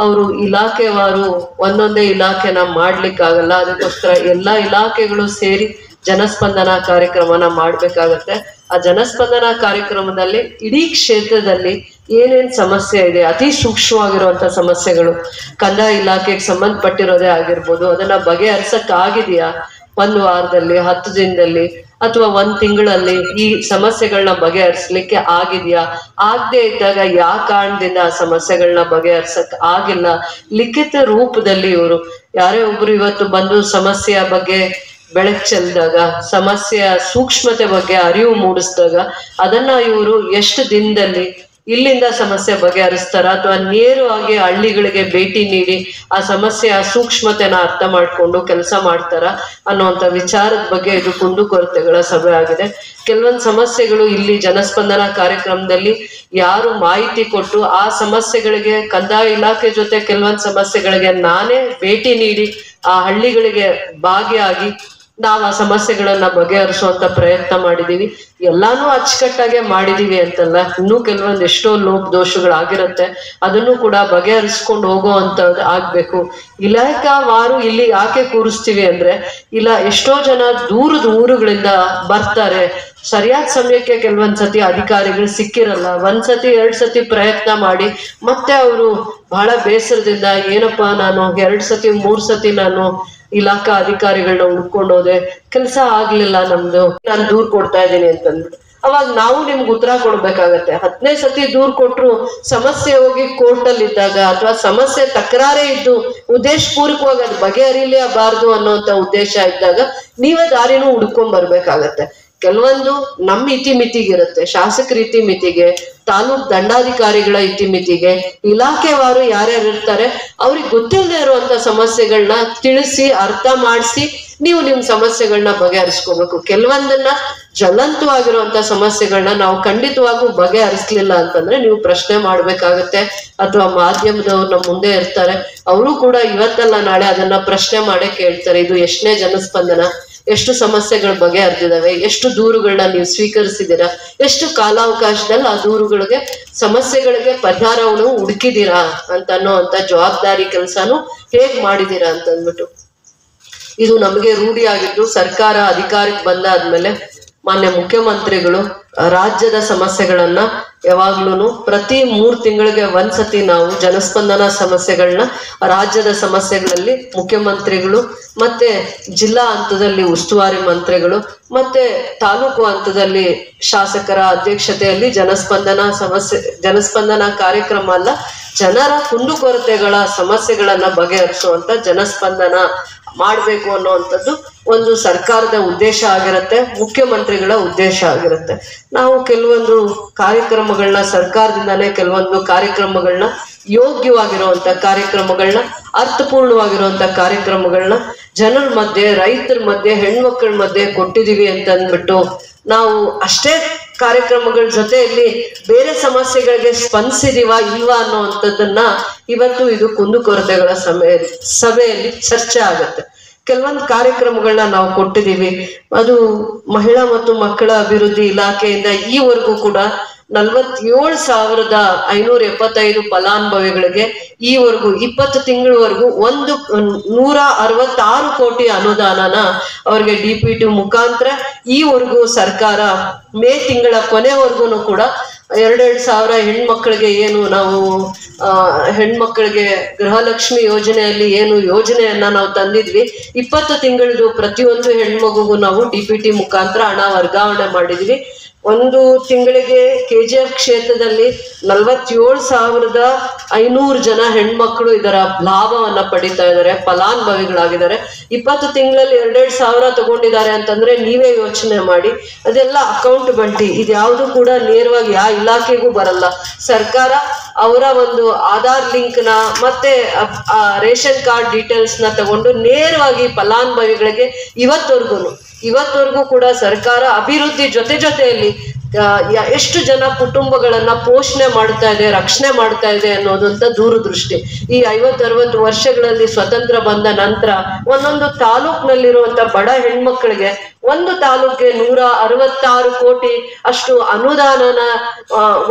ಅವರು ಇಲಾಖೆವಾರು ಒಂದೊಂದೇ ಇಲಾಖೆನ ಮಾಡ್ಲಿಕ್ಕಾಗಲ್ಲ. ಅದಕ್ಕೋಸ್ಕರ ಎಲ್ಲಾ ಇಲಾಖೆಗಳು ಸೇರಿ ಜನಸ್ಪಂದನ ಕಾರ್ಯಕ್ರಮನ ಮಾಡ್ಬೇಕಾಗತ್ತೆ. ಆ ಜನಸ್ಪಂದನ ಕಾರ್ಯಕ್ರಮದಲ್ಲಿ ಇಡೀ ಕ್ಷೇತ್ರದಲ್ಲಿ ಏನೇನ್ ಸಮಸ್ಯೆ ಇದೆ, ಅತಿ ಸೂಕ್ಷ್ಮವಾಗಿರುವಂತ ಸಮಸ್ಯೆಗಳು ಕಂದಾಯ ಇಲಾಖೆಗೆ ಸಂಬಂಧಪಟ್ಟಿರೋದೇ ಆಗಿರ್ಬೋದು, ಅದನ್ನ ಬಗೆಹರಿಸಕ್ ಆಗಿದೆಯಾ 1 ವಾರದಲ್ಲಿ, 10 ದಿನದಲ್ಲಿ ಅಥವಾ 1 ತಿಂಗಳಲ್ಲಿ ಈ ಸಮಸ್ಯೆಗಳನ್ನ ಬಗೆಹರಿಸ್ಲಿಕ್ಕೆ ಆಗಿದೆಯಾ, ಆಗದೆ ಇದ್ದಾಗ ಯಾವ ಕಾರಣದಿಂದ ಆ ಸಮಸ್ಯೆಗಳನ್ನ ಬಗೆಹರಿಸಕ್ ಆಗಿಲ್ಲ, ಲಿಖಿತ ರೂಪದಲ್ಲಿ ಇವರು ಯಾರೇ ಒಬ್ರು ಇವತ್ತು ಬಂದು ಸಮಸ್ಯೆಯ ಬಗ್ಗೆ ಬೆಳಕು ಚೆಲ್ಲಿದಾಗ, ಸಮಸ್ಯೆಯ ಸೂಕ್ಷ್ಮತೆ ಬಗ್ಗೆ ಅರಿವು ಮೂಡಿಸಿದಾಗ ಅದನ್ನ ಇವರು ಎಷ್ಟು ದಿನದಲ್ಲಿ ಇಲ್ಲಿಂದ ಸಮಸ್ಯೆ ಬಗೆಹರಿಸ್ತಾರ ಅಥವಾ ನೇರವಾಗಿ ಹಳ್ಳಿಗಳಿಗೆ ಭೇಟಿ ನೀಡಿ ಆ ಸಮಸ್ಯೆಯ ಸೂಕ್ಷ್ಮತೆನ ಅರ್ಥ ಮಾಡ್ಕೊಂಡು ಕೆಲಸ ಮಾಡ್ತಾರ ಅನ್ನುವಂಥ ವಿಚಾರದ ಬಗ್ಗೆ ಇದು ಕುಂದುಕೊರತೆಗಳ ಸಭೆ ಆಗಿದೆ. ಕೆಲವೊಂದು ಸಮಸ್ಯೆಗಳು ಇಲ್ಲಿ ಜನಸ್ಪಂದನ ಕಾರ್ಯಕ್ರಮದಲ್ಲಿ ಯಾರು ಮಾಹಿತಿ ಕೊಟ್ಟು ಆ ಸಮಸ್ಯೆಗಳಿಗೆ ಕಂದಾಯ ಇಲಾಖೆ ಜೊತೆ ಕೆಲವೊಂದು ಸಮಸ್ಯೆಗಳಿಗೆ ನಾನೇ ಭೇಟಿ ನೀಡಿ ಆ ಹಳ್ಳಿಗಳಿಗೆ ಭಾಗಿಯಾಗಿ ನಾವು ಆ ಸಮಸ್ಯೆಗಳನ್ನ ಬಗೆಹರಿಸುವಂತ ಪ್ರಯತ್ನ ಮಾಡಿದೀವಿ. ಎಲ್ಲಾನು ಅಚ್ಚುಕಟ್ಟಾಗೆ ಮಾಡಿದೀವಿ ಅಂತಲ್ಲ, ಇನ್ನೂ ಕೆಲವೊಂದು ಎಷ್ಟೋ ಲೋಪದೋಷಗಳಾಗಿರುತ್ತೆ, ಅದನ್ನು ಕೂಡ ಬಗೆಹರಿಸ್ಕೊಂಡು ಹೋಗುವಂತದ್ದು ಆಗ್ಬೇಕು. ಇಲಾಖಾವಾರು ಇಲ್ಲಿ ಯಾಕೆ ಕೂರಿಸ್ತೀವಿ ಅಂದ್ರೆ, ಇಲ್ಲ ಎಷ್ಟೋ ಜನ ದೂರದ ಊರುಗಳಿಂದ ಬರ್ತಾರೆ, ಸರಿಯಾದ ಸಮಯಕ್ಕೆ ಕೆಲವೊಂದ್ಸತಿ ಅಧಿಕಾರಿಗಳು ಸಿಕ್ಕಿರಲ್ಲ, 1 ಸತಿ 2 ಸತಿ ಪ್ರಯತ್ನ ಮಾಡಿ ಮತ್ತೆ ಅವರು ಬಹಳ ಬೇಸರದಿಂದ ಏನಪ್ಪಾ ನಾನು 2 ಸತಿ 3 ಸತಿ ನಾನು ಇಲಾಖಾ ಅಧಿಕಾರಿಗಳನ್ನ ಹುಡ್ಕೊಂಡು ಹೋದೆ, ಕೆಲಸ ಆಗ್ಲಿಲ್ಲ ನಮ್ದು, ನಾನು ದೂರ್ ಕೊಡ್ತಾ ಇದ್ದೀನಿ ಅಂತಂದ್ಬಿಟ್ಟು ಅವಾಗ ನಾವು ನಿಮ್ಗೆ ಉತ್ತರ ಕೊಡ್ಬೇಕಾಗತ್ತೆ. 10ನೇ ಸತಿ ದೂರ್ ಕೊಟ್ರು ಸಮಸ್ಯೆ ಹೋಗಿ ಕೋರ್ಟ್ ಅಲ್ಲಿ ಇದ್ದಾಗ ಅಥವಾ ಸಮಸ್ಯೆ ತಕರಾರೇ ಇದ್ದು ಉದ್ದೇಶಪೂರ್ವಕವಾಗಿ ಅದು ಬಗೆಹರಿಲೇಬಾರ್ದು ಅನ್ನೋಂತ ಉದ್ದೇಶ ಇದ್ದಾಗ ನೀವೇ ದಾರಿನೂ ಹುಡ್ಕೊಂಡ್ ಬರ್ಬೇಕಾಗತ್ತೆ. ಕೆಲವೊಂದು ನಮ್ಮ ಇತಿಮಿತಿಗಿರುತ್ತೆ, ಶಾಸಕರ ಇತಿಮಿತಿಗೆ, ತಾಲೂಕ್ ದಂಡಾಧಿಕಾರಿಗಳ ಇತಿಮಿತಿಗೆ, ಇಲಾಖೆವಾರು ಯಾರ್ಯಾರು ಇರ್ತಾರೆ ಅವ್ರಿಗೆ ಗೊತ್ತಿಲ್ಲದೆ ಇರುವಂತ ಸಮಸ್ಯೆಗಳನ್ನ ತಿಳಿಸಿ ಅರ್ಥ ಮಾಡಿಸಿ ನೀವು ನಿಮ್ ಸಮಸ್ಯೆಗಳನ್ನ ಬಗೆಹರಿಸ್ಕೋಬೇಕು. ಕೆಲವೊಂದನ್ನ ಜ್ವಲಂತವಾಗಿರುವಂತ ಸಮಸ್ಯೆಗಳನ್ನ ನಾವು ಖಂಡಿತವಾಗೂ ಬಗೆಹರಿಸ್ಲಿಲ್ಲ ಅಂತಂದ್ರೆ ನೀವು ಪ್ರಶ್ನೆ ಮಾಡ್ಬೇಕಾಗತ್ತೆ. ಅಥವಾ ಮಾಧ್ಯಮದವ್ರು ನಮ್ಮ ಮುಂದೆ ಇರ್ತಾರೆ, ಅವರು ಕೂಡ ಇವತ್ತಲ್ಲ ನಾಳೆ ಅದನ್ನ ಪ್ರಶ್ನೆ ಮಾಡೇ ಕೇಳ್ತಾರೆ, ಇದು ಎಷ್ಟನೇ ಜನಸ್ಪಂದನ, ಎಷ್ಟು ಸಮಸ್ಯೆಗಳು ಬಗೆಹರಿದಿದಾವೆ, ಎಷ್ಟು ದೂರುಗಳನ್ನ ನೀವು ಸ್ವೀಕರಿಸಿದೀರಾ, ಎಷ್ಟು ಕಾಲಾವಕಾಶದಲ್ಲಿ ಆ ದೂರುಗಳಿಗೆ ಸಮಸ್ಯೆಗಳಿಗೆ ಪರಿಹಾರವನ್ನು ಹುಡುಕಿದೀರಾ ಅಂತ ಅನ್ನೋಂಥ ಜವಾಬ್ದಾರಿ ಕೆಲಸನು ಹೇಗ್ ಮಾಡಿದೀರಾ ಅಂತ ಅಂದ್ಬಿಟ್ಟು ಇದು ನಮಗೆ ರೂಢಿಯಾಗಿದ್ದು, ಸರ್ಕಾರ ಅಧಿಕಾರಕ್ಕೆ ಬಂದಾದ್ಮೇಲೆ ಮಾನ್ಯ ಮುಖ್ಯಮಂತ್ರಿಗಳು ರಾಜ್ಯದ ಸಮಸ್ಯೆಗಳನ್ನ ಯಾವಾಗ್ಲೂ ಪ್ರತಿ 3 ತಿಂಗಳಿಗೆ 1 ಸತಿ ನಾವು ಜನಸ್ಪಂದನ ಸಮಸ್ಯೆಗಳನ್ನ ರಾಜ್ಯದ ಸಮಸ್ಯೆಗಳಲ್ಲಿ ಮುಖ್ಯಮಂತ್ರಿಗಳು ಮತ್ತೆ ಜಿಲ್ಲಾ ಹಂತದಲ್ಲಿ ಉಸ್ತುವಾರಿ ಮಂತ್ರಿಗಳು ಮತ್ತೆ ತಾಲೂಕು ಹಂತದಲ್ಲಿ ಶಾಸಕರ ಅಧ್ಯಕ್ಷತೆಯಲ್ಲಿ ಜನಸ್ಪಂದನ ಕಾರ್ಯಕ್ರಮ ಅಲ್ಲ, ಜನರ ಕುಂದುಕೊರತೆಗಳ ಸಮಸ್ಯೆಗಳನ್ನ ಬಗೆಹರಿಸುವಂತ ಜನಸ್ಪಂದನ ಮಾಡ್ಬೇಕು ಅನ್ನುವಂಥದ್ದು ಒಂದು ಸರ್ಕಾರದ ಉದ್ದೇಶ ಆಗಿರುತ್ತೆ, ಮುಖ್ಯಮಂತ್ರಿಗಳ ಉದ್ದೇಶ ಆಗಿರುತ್ತೆ. ನಾವು ಕೆಲವೊಂದು ಕಾರ್ಯಕ್ರಮಗಳನ್ನ ಸರ್ಕಾರದಿಂದಾನೇ ಕೆಲವೊಂದು ಕಾರ್ಯಕ್ರಮಗಳನ್ನ ಯೋಗ್ಯವಾಗಿರುವಂತ ಕಾರ್ಯಕ್ರಮಗಳನ್ನ ಅರ್ಥಪೂರ್ಣವಾಗಿರುವಂತ ಕಾರ್ಯಕ್ರಮಗಳನ್ನ ಜನರ ಮಧ್ಯೆ, ರೈತರ ಮಧ್ಯೆ, ಹೆಣ್ಮಕ್ಳ ಮಧ್ಯೆ ಕೊಟ್ಟಿದೀವಿ ಅಂತ ಅಂದ್ಬಿಟ್ಟು ನಾವು ಅಷ್ಟೇ ಕಾರ್ಯಕ್ರಮಗಳ ಜೊತೆಯಲ್ಲಿ ಬೇರೆ ಸಮಸ್ಯೆಗಳಿಗೆ ಸ್ಪಂದಿಸಿದೀವಾ ಇಲ್ವಾ ಅನ್ನೋವಂಥದ್ದನ್ನ ಇವತ್ತು ಇದು ಕುಂದುಕೊರತೆಗಳ ಸಭೆಯಲ್ಲಿ ಚರ್ಚೆ ಆಗತ್ತೆ. ಕೆಲವೊಂದು ಕಾರ್ಯಕ್ರಮಗಳನ್ನ ನಾವು ಕೊಟ್ಟಿದೀವಿ, ಅದು ಮಹಿಳಾ ಮತ್ತು ಮಕ್ಕಳ ಅಭಿವೃದ್ಧಿ ಇಲಾಖೆಯಿಂದ ಈವರೆಗೂ ಕೂಡ 47,575 ಫಲಾನುಭವಿಗಳಿಗೆ ಈವರೆಗೂ 20 ತಿಂಗಳವರೆಗೂ 166 ಕೋಟಿ ಅನುದಾನನ ಅವ್ರಿಗೆ DPT ಮುಖಾಂತರ ಈವರೆಗೂ ಸರ್ಕಾರ ಮೇ ತಿಂಗಳ ಕೊನೆವರೆಗೂ ಕೂಡ 2,000 ಹೆಣ್ಮಕ್ಳಿಗೆ ಏನು ನಾವು ಹೆಣ್ಮಕ್ಳಿಗೆ ಗೃಹಲಕ್ಷ್ಮಿ ಯೋಜನೆಯಲ್ಲಿ ಏನು ಯೋಜನೆಯನ್ನ ನಾವು ತಂದಿದ್ವಿ 20 ತಿಂಗಳದು ಪ್ರತಿಯೊಂದು ಹೆಣ್ಮಗುಗೂ ನಾವು DPT ಮುಖಾಂತರ ಹಣ ವರ್ಗಾವಣೆ ಮಾಡಿದ್ವಿ. ಒಂದು ತಿಂಗಳಿಗೆ KGF ಕ್ಷೇತ್ರದಲ್ಲಿ 47,500 ಜನ ಹೆಣ್ಮಕ್ಳು ಇದರ ಲಾಭವನ್ನ ಪಡಿತಾ ಇದ್ದಾರೆ, ಫಲಾನುಭವಿಗಳಾಗಿದ್ದಾರೆ. 20 ತಿಂಗಳಲ್ಲಿ 2,000 ತಗೊಂಡಿದ್ದಾರೆ ಅಂತಂದ್ರೆ ನೀವೇ ಯೋಚನೆ ಮಾಡಿ. ಅದೆಲ್ಲ ಅಕೌಂಟಬಿಲಿಟಿ, ಇದ್ಯಾವುದು ಕೂಡ ನೇರವಾಗಿ ಯಾವ ಇಲಾಖೆಗೂ ಬರಲ್ಲ. ಸರ್ಕಾರ ಅವರ ಒಂದು ಆಧಾರ್ ಲಿಂಕ್ ನ ಮತ್ತೆ ರೇಷನ್ ಕಾರ್ಡ್ ಡೀಟೇಲ್ಸ್ ನ ತಗೊಂಡು ನೇರವಾಗಿ ಫಲಾನುಭವಿಗಳಿಗೆ ಇವತ್ತವರೆಗೂ ಕೂಡ ಸರ್ಕಾರ ಅಭಿವೃದ್ಧಿ ಜೊತೆಯಲ್ಲಿ ಎಷ್ಟು ಜನ ಕುಟುಂಬಗಳನ್ನ ಪೋಷಣೆ ಮಾಡ್ತಾ ಇದೆ, ರಕ್ಷಣೆ ಮಾಡ್ತಾ ಇದೆ ಅನ್ನೋದಂತ ದೂರದೃಷ್ಟಿ. ಈ 50-60 ವರ್ಷಗಳಲ್ಲಿ ಸ್ವತಂತ್ರ ಬಂದ ನಂತರ ಒಂದೊಂದು ತಾಲೂಕ್ನಲ್ಲಿರುವಂತ ಬಡ ಹೆಣ್ಮಕ್ಳಿಗೆ ಒಂದು ತಾಲೂಕಿಗೆ 166 ಕೋಟಿ ಅಷ್ಟು ಅನುದಾನನ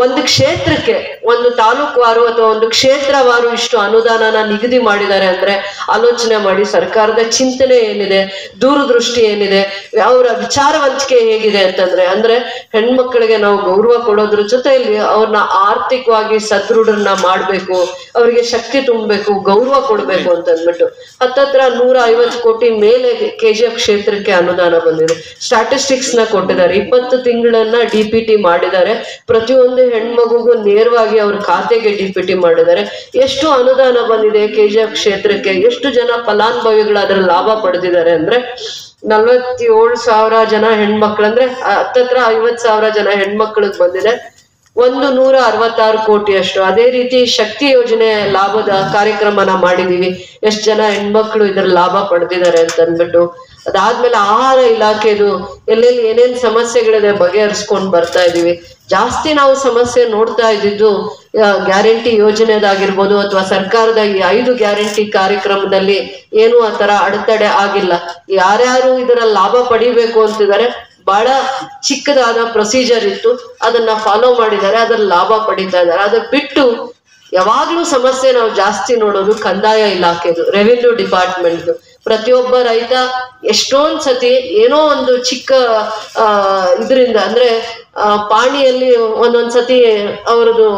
ಒಂದು ಕ್ಷೇತ್ರಕ್ಕೆ, ಒಂದು ತಾಲೂಕುವಾರು ಅಥವಾ ಒಂದು ಕ್ಷೇತ್ರವಾರು ಇಷ್ಟು ಅನುದಾನನ ನಿಗದಿ ಮಾಡಿದ್ದಾರೆ ಅಂದ್ರೆ ಆಲೋಚನೆ ಮಾಡಿ. ಸರ್ಕಾರದ ಚಿಂತನೆ ಏನಿದೆ, ದೂರದೃಷ್ಟಿ ಏನಿದೆ, ಅವರ ವಿಚಾರವಂತಿಕೆ ಹೇಗಿದೆ ಅಂದ್ರೆ ಹೆಣ್ಮಕ್ಳಿಗೆ ನಾವು ಗೌರವ ಕೊಡೋದ್ರ ಜೊತೆಯಲ್ಲಿ ಅವ್ರನ್ನ ಆರ್ಥಿಕವಾಗಿ ಸದೃಢರನ್ನ ಮಾಡ್ಬೇಕು, ಅವರಿಗೆ ಶಕ್ತಿ ತುಂಬಬೇಕು, ಗೌರವ ಕೊಡ್ಬೇಕು ಅಂತ ಅಂದ್ಬಿಟ್ಟು ಹತ್ತತ್ರ 150 ಕೋಟಿ ಮೇಲೆ KGF ಕ್ಷೇತ್ರಕ್ಕೆ ಅನುದಾನ ಬಂದಿದೆ. ಸ್ಟಾಟಿಸ್ಟಿಕ್ಸ್ ನ ಕೊಟ್ಟಿದ್ದಾರೆ. 20 ತಿಂಗಳನ್ನ DPT ಮಾಡಿದ್ದಾರೆ. ಪ್ರತಿಯೊಂದು ಹೆಣ್ಮಗುಗೂ ನೇರವಾಗಿ ಅವ್ರ ಖಾತೆಗೆ DPT ಮಾಡಿದ್ದಾರೆ. ಎಷ್ಟು ಅನುದಾನ ಬಂದಿದೆ KGF ಕ್ಷೇತ್ರಕ್ಕೆ, ಎಷ್ಟು ಜನ ಫಲಾನುಭವಿಗಳು ಅದರ ಲಾಭ ಪಡೆದಿದ್ದಾರೆ ಅಂದ್ರೆ 47,000 ಜನ ಹೆಣ್ಮಕ್ಳು ಅಂದ್ರೆ ಹತ್ತತ್ರ 50,000 ಜನ ಹೆಣ್ಮಕ್ಳಿಗೆ ಬಂದಿದೆ. 166 ಕೋಟಿ ಅಷ್ಟು. ಅದೇ ರೀತಿ ಶಕ್ತಿ ಯೋಜನೆ ಲಾಭದ ಕಾರ್ಯಕ್ರಮನ ಮಾಡಿದೀವಿ, ಎಷ್ಟು ಜನ ಹೆಣ್ಮಕ್ಳು ಇದರ ಲಾಭ ಪಡೆದಿದ್ದಾರೆ ಅಂತ ಅಂದ್ಬಿಟ್ಟು. ಅದಾದ್ಮೇಲೆ ಆಹಾರ ಇಲಾಖೆದು ಎಲ್ಲೆಲ್ಲಿ ಏನೇನ್ ಸಮಸ್ಯೆಗಳಿದೆ ಬಗೆಹರಿಸ್ಕೊಂಡು ಬರ್ತಾ ಇದೀವಿ. ಜಾಸ್ತಿ ನಾವು ಸಮಸ್ಯೆ ನೋಡ್ತಾ ಇದ್ದಿದ್ದು ಗ್ಯಾರಂಟಿ ಯೋಜನೆದಾಗಿರ್ಬೋದು ಅಥವಾ ಸರ್ಕಾರದ ಈ 5 ಗ್ಯಾರಂಟಿ ಕಾರ್ಯಕ್ರಮದಲ್ಲಿ ಏನು ಆ ತರ ಅಡೆತಡೆ ಆಗಿಲ್ಲ. ಯಾರ್ಯಾರು ಇದರ ಲಾಭ ಪಡಿಬೇಕು ಅಂತಿದ್ದಾರೆ ಬಹಳ ಚಿಕ್ಕದಾದ ಪ್ರೊಸೀಜರ್ ಇತ್ತು, ಅದನ್ನ ಫಾಲೋ ಮಾಡಿದ್ದಾರೆ, ಅದರ ಲಾಭ ಪಡಿತಾ ಇದ್ದಾರೆ. ಅದ ಬಿಟ್ಟು ಯಾವಾಗ್ಲೂ ಸಮಸ್ಯೆ ನಾವು ಜಾಸ್ತಿ ನೋಡೋದು ಕಂದಾಯ ಇಲಾಖೆದು, ರೆವಿನ್ಯೂ ಡಿಪಾರ್ಟ್ಮೆಂಟ್ದು. ಪ್ರತಿಯೊಬ್ಬ ರೈತ ಎಷ್ಟೊಂದ್ ಸತಿ ಏನೋ ಒಂದು ಚಿಕ್ಕ ಇದರಿಂದ ಅಂದ್ರೆ ಪಾಣಿಯಲ್ಲಿ ಒಂದೊಂದ್ಸತಿ ಅವ್ರದ್ದು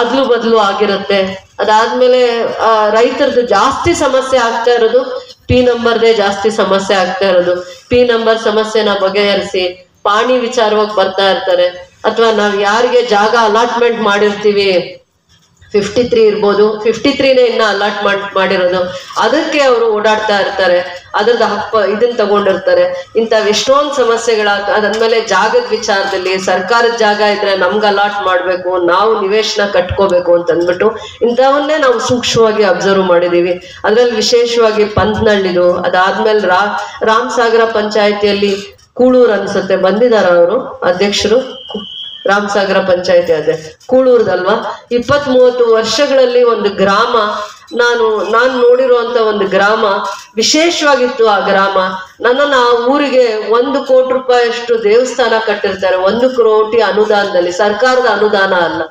ಅದ್ಲು ಬದ್ಲು ಆಗಿರುತ್ತೆ. ಅದಾದ್ಮೇಲೆ ರೈತರದ್ದು ಜಾಸ್ತಿ ಸಮಸ್ಯೆ ಆಗ್ತಾ ಇರೋದು P ನಂಬರ್ದೇ ಜಾಸ್ತಿ ಸಮಸ್ಯೆ ಆಗ್ತಾ ಇರೋದು. P ನಂಬರ್ ಸಮಸ್ಯೆನ ಬಗೆಹರಿಸಿ ಪಾಣಿ ವಿಚಾರವಾಗಿ ಬರ್ತಾ ಇರ್ತಾರೆ. ಅಥವಾ ನಾವ್ ಯಾರಿಗೆ ಜಾಗ ಅಲಾಟ್ಮೆಂಟ್ ಮಾಡಿರ್ತೀವಿ 53 ಇರ್ಬೋದು, 53ನೇ ಇನ್ನ ಅಲಾಟ್ಮೆಂಟ್ ಮಾಡಿರೋದು, ಅದಕ್ಕೆ ಅವರು ಓಡಾಡ್ತಾ ಇರ್ತಾರೆ, ಅದ್ರದ್ದು ಇದನ್ನ ತಗೊಂಡಿರ್ತಾರೆ. ಇಂಥವ್ ಎಷ್ಟೊಂದು ಅದಾದ್ಮೇಲೆ ಜಾಗದ ವಿಚಾರದಲ್ಲಿ ಸರ್ಕಾರದ ಜಾಗ ಇದ್ರೆ ನಮ್ಗೆ ಅಲಾಟ್ ಮಾಡ್ಬೇಕು, ನಾವು ನಿವೇಶನ ಕಟ್ಕೋಬೇಕು ಅಂತ ಅಂದ್ಬಿಟ್ಟು ಇಂಥವನ್ನೇ ನಾವು ಸೂಕ್ಷ್ಮವಾಗಿ ಅಬ್ಸರ್ವ್ ಮಾಡಿದೀವಿ. ಅದ್ರಲ್ಲಿ ವಿಶೇಷವಾಗಿ ಪಂತ್ನಳ್ಳಿದು, ಅದಾದ್ಮೇಲೆ ರಾಮಸಾಗರ ಪಂಚಾಯತಿಯಲ್ಲಿ ಕೂಳೂರ್ ಅನ್ಸುತ್ತೆ ಬಂದಿದಾರ ಅವರು ಅಧ್ಯಕ್ಷರು, ರಾಮಸಾಗರ ಪಂಚಾಯತಿ ಅದೇ ಕೂಳೂರ್ದಲ್ವಾ. 20-30 ವರ್ಷಗಳಲ್ಲಿ ಒಂದು ಗ್ರಾಮ, ನಾನು ನೋಡಿರುವಂತ ಒಂದು ಗ್ರಾಮ ವಿಶೇಷವಾಗಿತ್ತು. ಆ ಗ್ರಾಮ ನನ್ನನ್ನು ಆ ಊರಿಗೆ 1 ಕೋಟಿ ರೂಪಾಯಿ ಅಷ್ಟು ದೇವಸ್ಥಾನ ಕಟ್ಟಿರ್ತಾರೆ. 1 ಕೋಟಿ ಅನುದಾನದಲ್ಲಿ, ಸರ್ಕಾರದ ಅನುದಾನ ಅಲ್ಲ,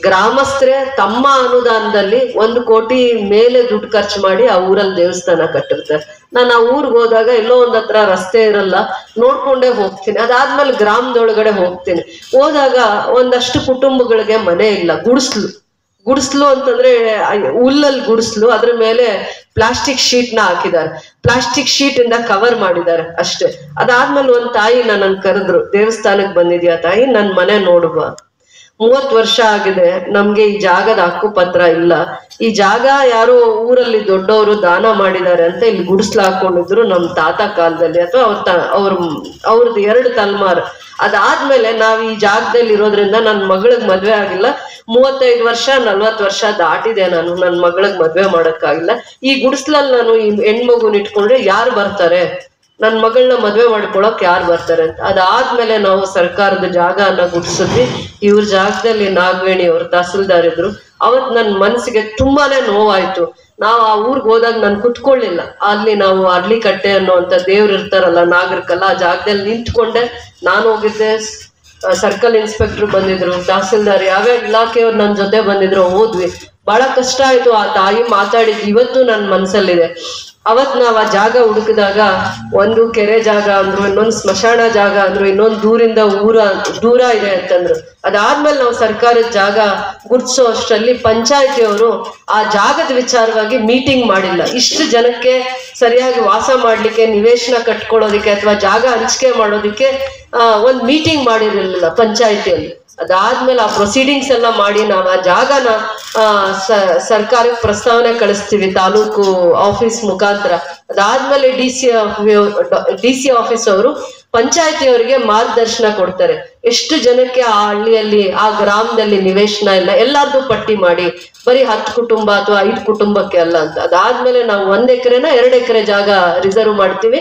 ಗ್ರಾಮಸ್ಥರೇ ತಮ್ಮ ಅನುದಾನದಲ್ಲಿ 1 ಕೋಟಿ ಮೇಲೆ ದುಡ್ಡು ಖರ್ಚು ಮಾಡಿ ಆ ಊರಲ್ಲಿ ದೇವಸ್ಥಾನ ಕಟ್ಟಿರ್ತಾರೆ. ನಾನು ಆ ಊರಿಗೆ ಹೋದಾಗ ಎಲ್ಲೋ ಒಂದತ್ರ ರಸ್ತೆ ಇರಲ್ಲ, ನೋಡ್ಕೊಂಡೇ ಹೋಗ್ತೀನಿ. ಅದಾದ್ಮೇಲೆ ಗ್ರಾಮದೊಳಗಡೆ ಹೋದಾಗ ಒಂದಷ್ಟು ಕುಟುಂಬಗಳಿಗೆ ಮನೆ ಇಲ್ಲ, ಗುಡಿಸ್ಲು ಅಂತಂದ್ರೆ ಹುಲ್ಲಲ್ಲಿ ಗುಡಿಸ್ಲು, ಅದ್ರ ಮೇಲೆ ಪ್ಲಾಸ್ಟಿಕ್ ಶೀಟ್ ನ ಹಾಕಿದ್ದಾರೆ, ಪ್ಲಾಸ್ಟಿಕ್ ಶೀಟ್ ಇಂದ ಕವರ್ ಮಾಡಿದ್ದಾರೆ ಅಷ್ಟೇ. ಅದಾದ್ಮೇಲೆ ಒಂದ್ ತಾಯಿ ನನ್ನನ್ನು ಕರೆದ್ರು, ದೇವಸ್ಥಾನಕ್ಕೆ ಬಂದಿದ್ಯಾ ತಾಯಿ, ನನ್ ಮನೆ ನೋಡುವ, 30 ವರ್ಷ ಆಗಿದೆ, ನಮ್ಗೆ ಈ ಜಾಗದ ಹಕ್ಕುಪತ್ರ ಇಲ್ಲ, ಈ ಜಾಗ ಯಾರೋ ಊರಲ್ಲಿ ದೊಡ್ಡವರು ದಾನ ಮಾಡಿದ್ದಾರೆ ಅಂತ ಇಲ್ಲಿ ಗುಡಿಸ್ಲು ಹಾಕೊಂಡಿದ್ರು ನಮ್ ತಾತ ಕಾಲದಲ್ಲಿ, ಅಥವಾ ಅವ್ರದ್ದು 2 ತಲೆಮಾರು. ಅದಾದ್ಮೇಲೆ ನಾವ್ ಈ ಜಾಗದಲ್ಲಿ ಇರೋದ್ರಿಂದ ನನ್ ಮಗಳಿಗೆ ಮದ್ವೆ ಆಗಿಲ್ಲ, 35 ವರ್ಷ 40 ವರ್ಷ ದಾಟಿದೆ, ನಾನು ನನ್ನ ಮಗಳಿಗೆ ಮದ್ವೆ ಮಾಡಕ್ಕಾಗಿಲ್ಲ. ಈ ಗುಡಿಸ್ಲಲ್ಲಿ ನಾನು ಈ ಹೆಣ್ಮಗುನ ಇಟ್ಕೊಂಡ್ರೆ ಯಾರು ಬರ್ತಾರೆ, ನನ್ನ ಮಗಳನ್ನ ಮದ್ವೆ ಮಾಡ್ಕೊಳಕ್ ಯಾರು ಬರ್ತಾರೆ ಅಂತ. ಅದಾದ್ಮೇಲೆ ನಾವು ಸರ್ಕಾರದ ಜಾಗನ ಗುಡ್ಸಿದ್ವಿ. ಇವ್ರ ಜಾಗದಲ್ಲಿ ನಾಗವೇಣಿ ಅವ್ರ ತಹಸೀಲ್ದಾರ್ ಇದ್ರು. ಅವತ್ ನನ್ ಮನ್ಸಿಗೆ ತುಂಬಾನೇ ನೋವಾಯ್ತು. ನಾವು ಆ ಊರ್ಗ್ ಹೋದಾಗ ನಾನು ಕುತ್ಕೊಳ್ಳಿಲ್ಲ. ಅಲ್ಲಿ ನಾವು ಅರ್ಲಿಕಟ್ಟೆ ಅನ್ನೋಂಥ ದೇವ್ರು ಇರ್ತಾರಲ್ಲ ನಾಗರಿಕಲ್ಲ, ಆ ಜಾಗದಲ್ಲಿ ನಿಂತ್ಕೊಂಡೆ. ನಾನು ಹೋಗಿದ್ದೆ, ಸರ್ಕಲ್ ಇನ್ಸ್ಪೆಕ್ಟರ್ ಬಂದಿದ್ರು, ತಹಸೀಲ್ದಾರ್, ಯಾವ್ಯಾವ ಇಲಾಖೆಯವ್ರು ನನ್ನ ಜೊತೆ ಬಂದಿದ್ರು, ಹೋದ್ವಿ. ಬಹಳ ಕಷ್ಟ ಆಯ್ತು. ಆ ತಾಯಿ ಮಾತಾಡಿದ್ ಇವತ್ತು ನನ್ನ ಮನ್ಸಲ್ಲಿದೆ. ಅವತ್ ನಾವ್ ಆ ಜಾಗ ಹುಡುಕಿದಾಗ ಒಂದು ಕೆರೆ ಜಾಗ ಅಂದ್ರು, ಇನ್ನೊಂದು ಸ್ಮಶಾನ ಜಾಗ ಅಂದ್ರು, ಇನ್ನೊಂದು ದೂರ ಇದೆ ಅಂತಂದ್ರು. ಅದಾದ್ಮೇಲೆ ನಾವು ಸರ್ಕಾರದ ಜಾಗ ಗುರ್ತಿಸೋ ಅಷ್ಟರಲ್ಲಿ ಪಂಚಾಯತಿಯವರು ಆ ಜಾಗದ ವಿಚಾರವಾಗಿ ಮೀಟಿಂಗ್ ಮಾಡಿಲ್ಲ. ಇಷ್ಟು ಜನಕ್ಕೆ ಸರಿಯಾಗಿ ವಾಸ ಮಾಡ್ಲಿಕ್ಕೆ, ನಿವೇಶನ ಕಟ್ಕೊಳ್ಳೋದಿಕ್ಕೆ ಅಥವಾ ಜಾಗ ಹಂಚಿಕೆ ಮಾಡೋದಿಕ್ಕೆ ಒಂದ್ ಮೀಟಿಂಗ್ ಮಾಡಿರಲಿಲ್ಲ ಪಂಚಾಯತಿಯಲ್ಲಿ. ಅದಾದ್ಮೇಲೆ ಆ ಪ್ರೊಸೀಡಿಂಗ್ಸ್ ಎಲ್ಲ ಮಾಡಿ ನಾವು ಆ ಜಾಗನ ಸರ್ಕಾರಕ್ಕೆ ಪ್ರಸ್ತಾವನೆ ಕಳಿಸ್ತೀವಿ ತಾಲೂಕು ಆಫೀಸ್ ಮುಖಾಂತರ. ಅದಾದ್ಮೇಲೆ ಡಿ ಸಿ ಆಫೀಸ್ ಅವರು ಪಂಚಾಯತಿಯವರಿಗೆ ಮಾರ್ಗದರ್ಶನ ಕೊಡ್ತಾರೆ. ಎಷ್ಟು ಜನಕ್ಕೆ ಆ ಹಳ್ಳಿಯಲ್ಲಿ, ಆ ಗ್ರಾಮದಲ್ಲಿ ನಿವೇಶನ ಇಲ್ಲ, ಎಲ್ಲಾರ್ದು ಪಟ್ಟಿ ಮಾಡಿ, ಬರೀ 10 ಕುಟುಂಬ ಅಥವಾ 5 ಕುಟುಂಬಕ್ಕೆ ಅಲ್ಲ ಅಂತ. ಅದಾದ್ಮೇಲೆ ನಾವು 1 ಎಕರೆನ 2 ಎಕರೆ ಜಾಗ ರಿಸರ್ವ್ ಮಾಡ್ತೀವಿ.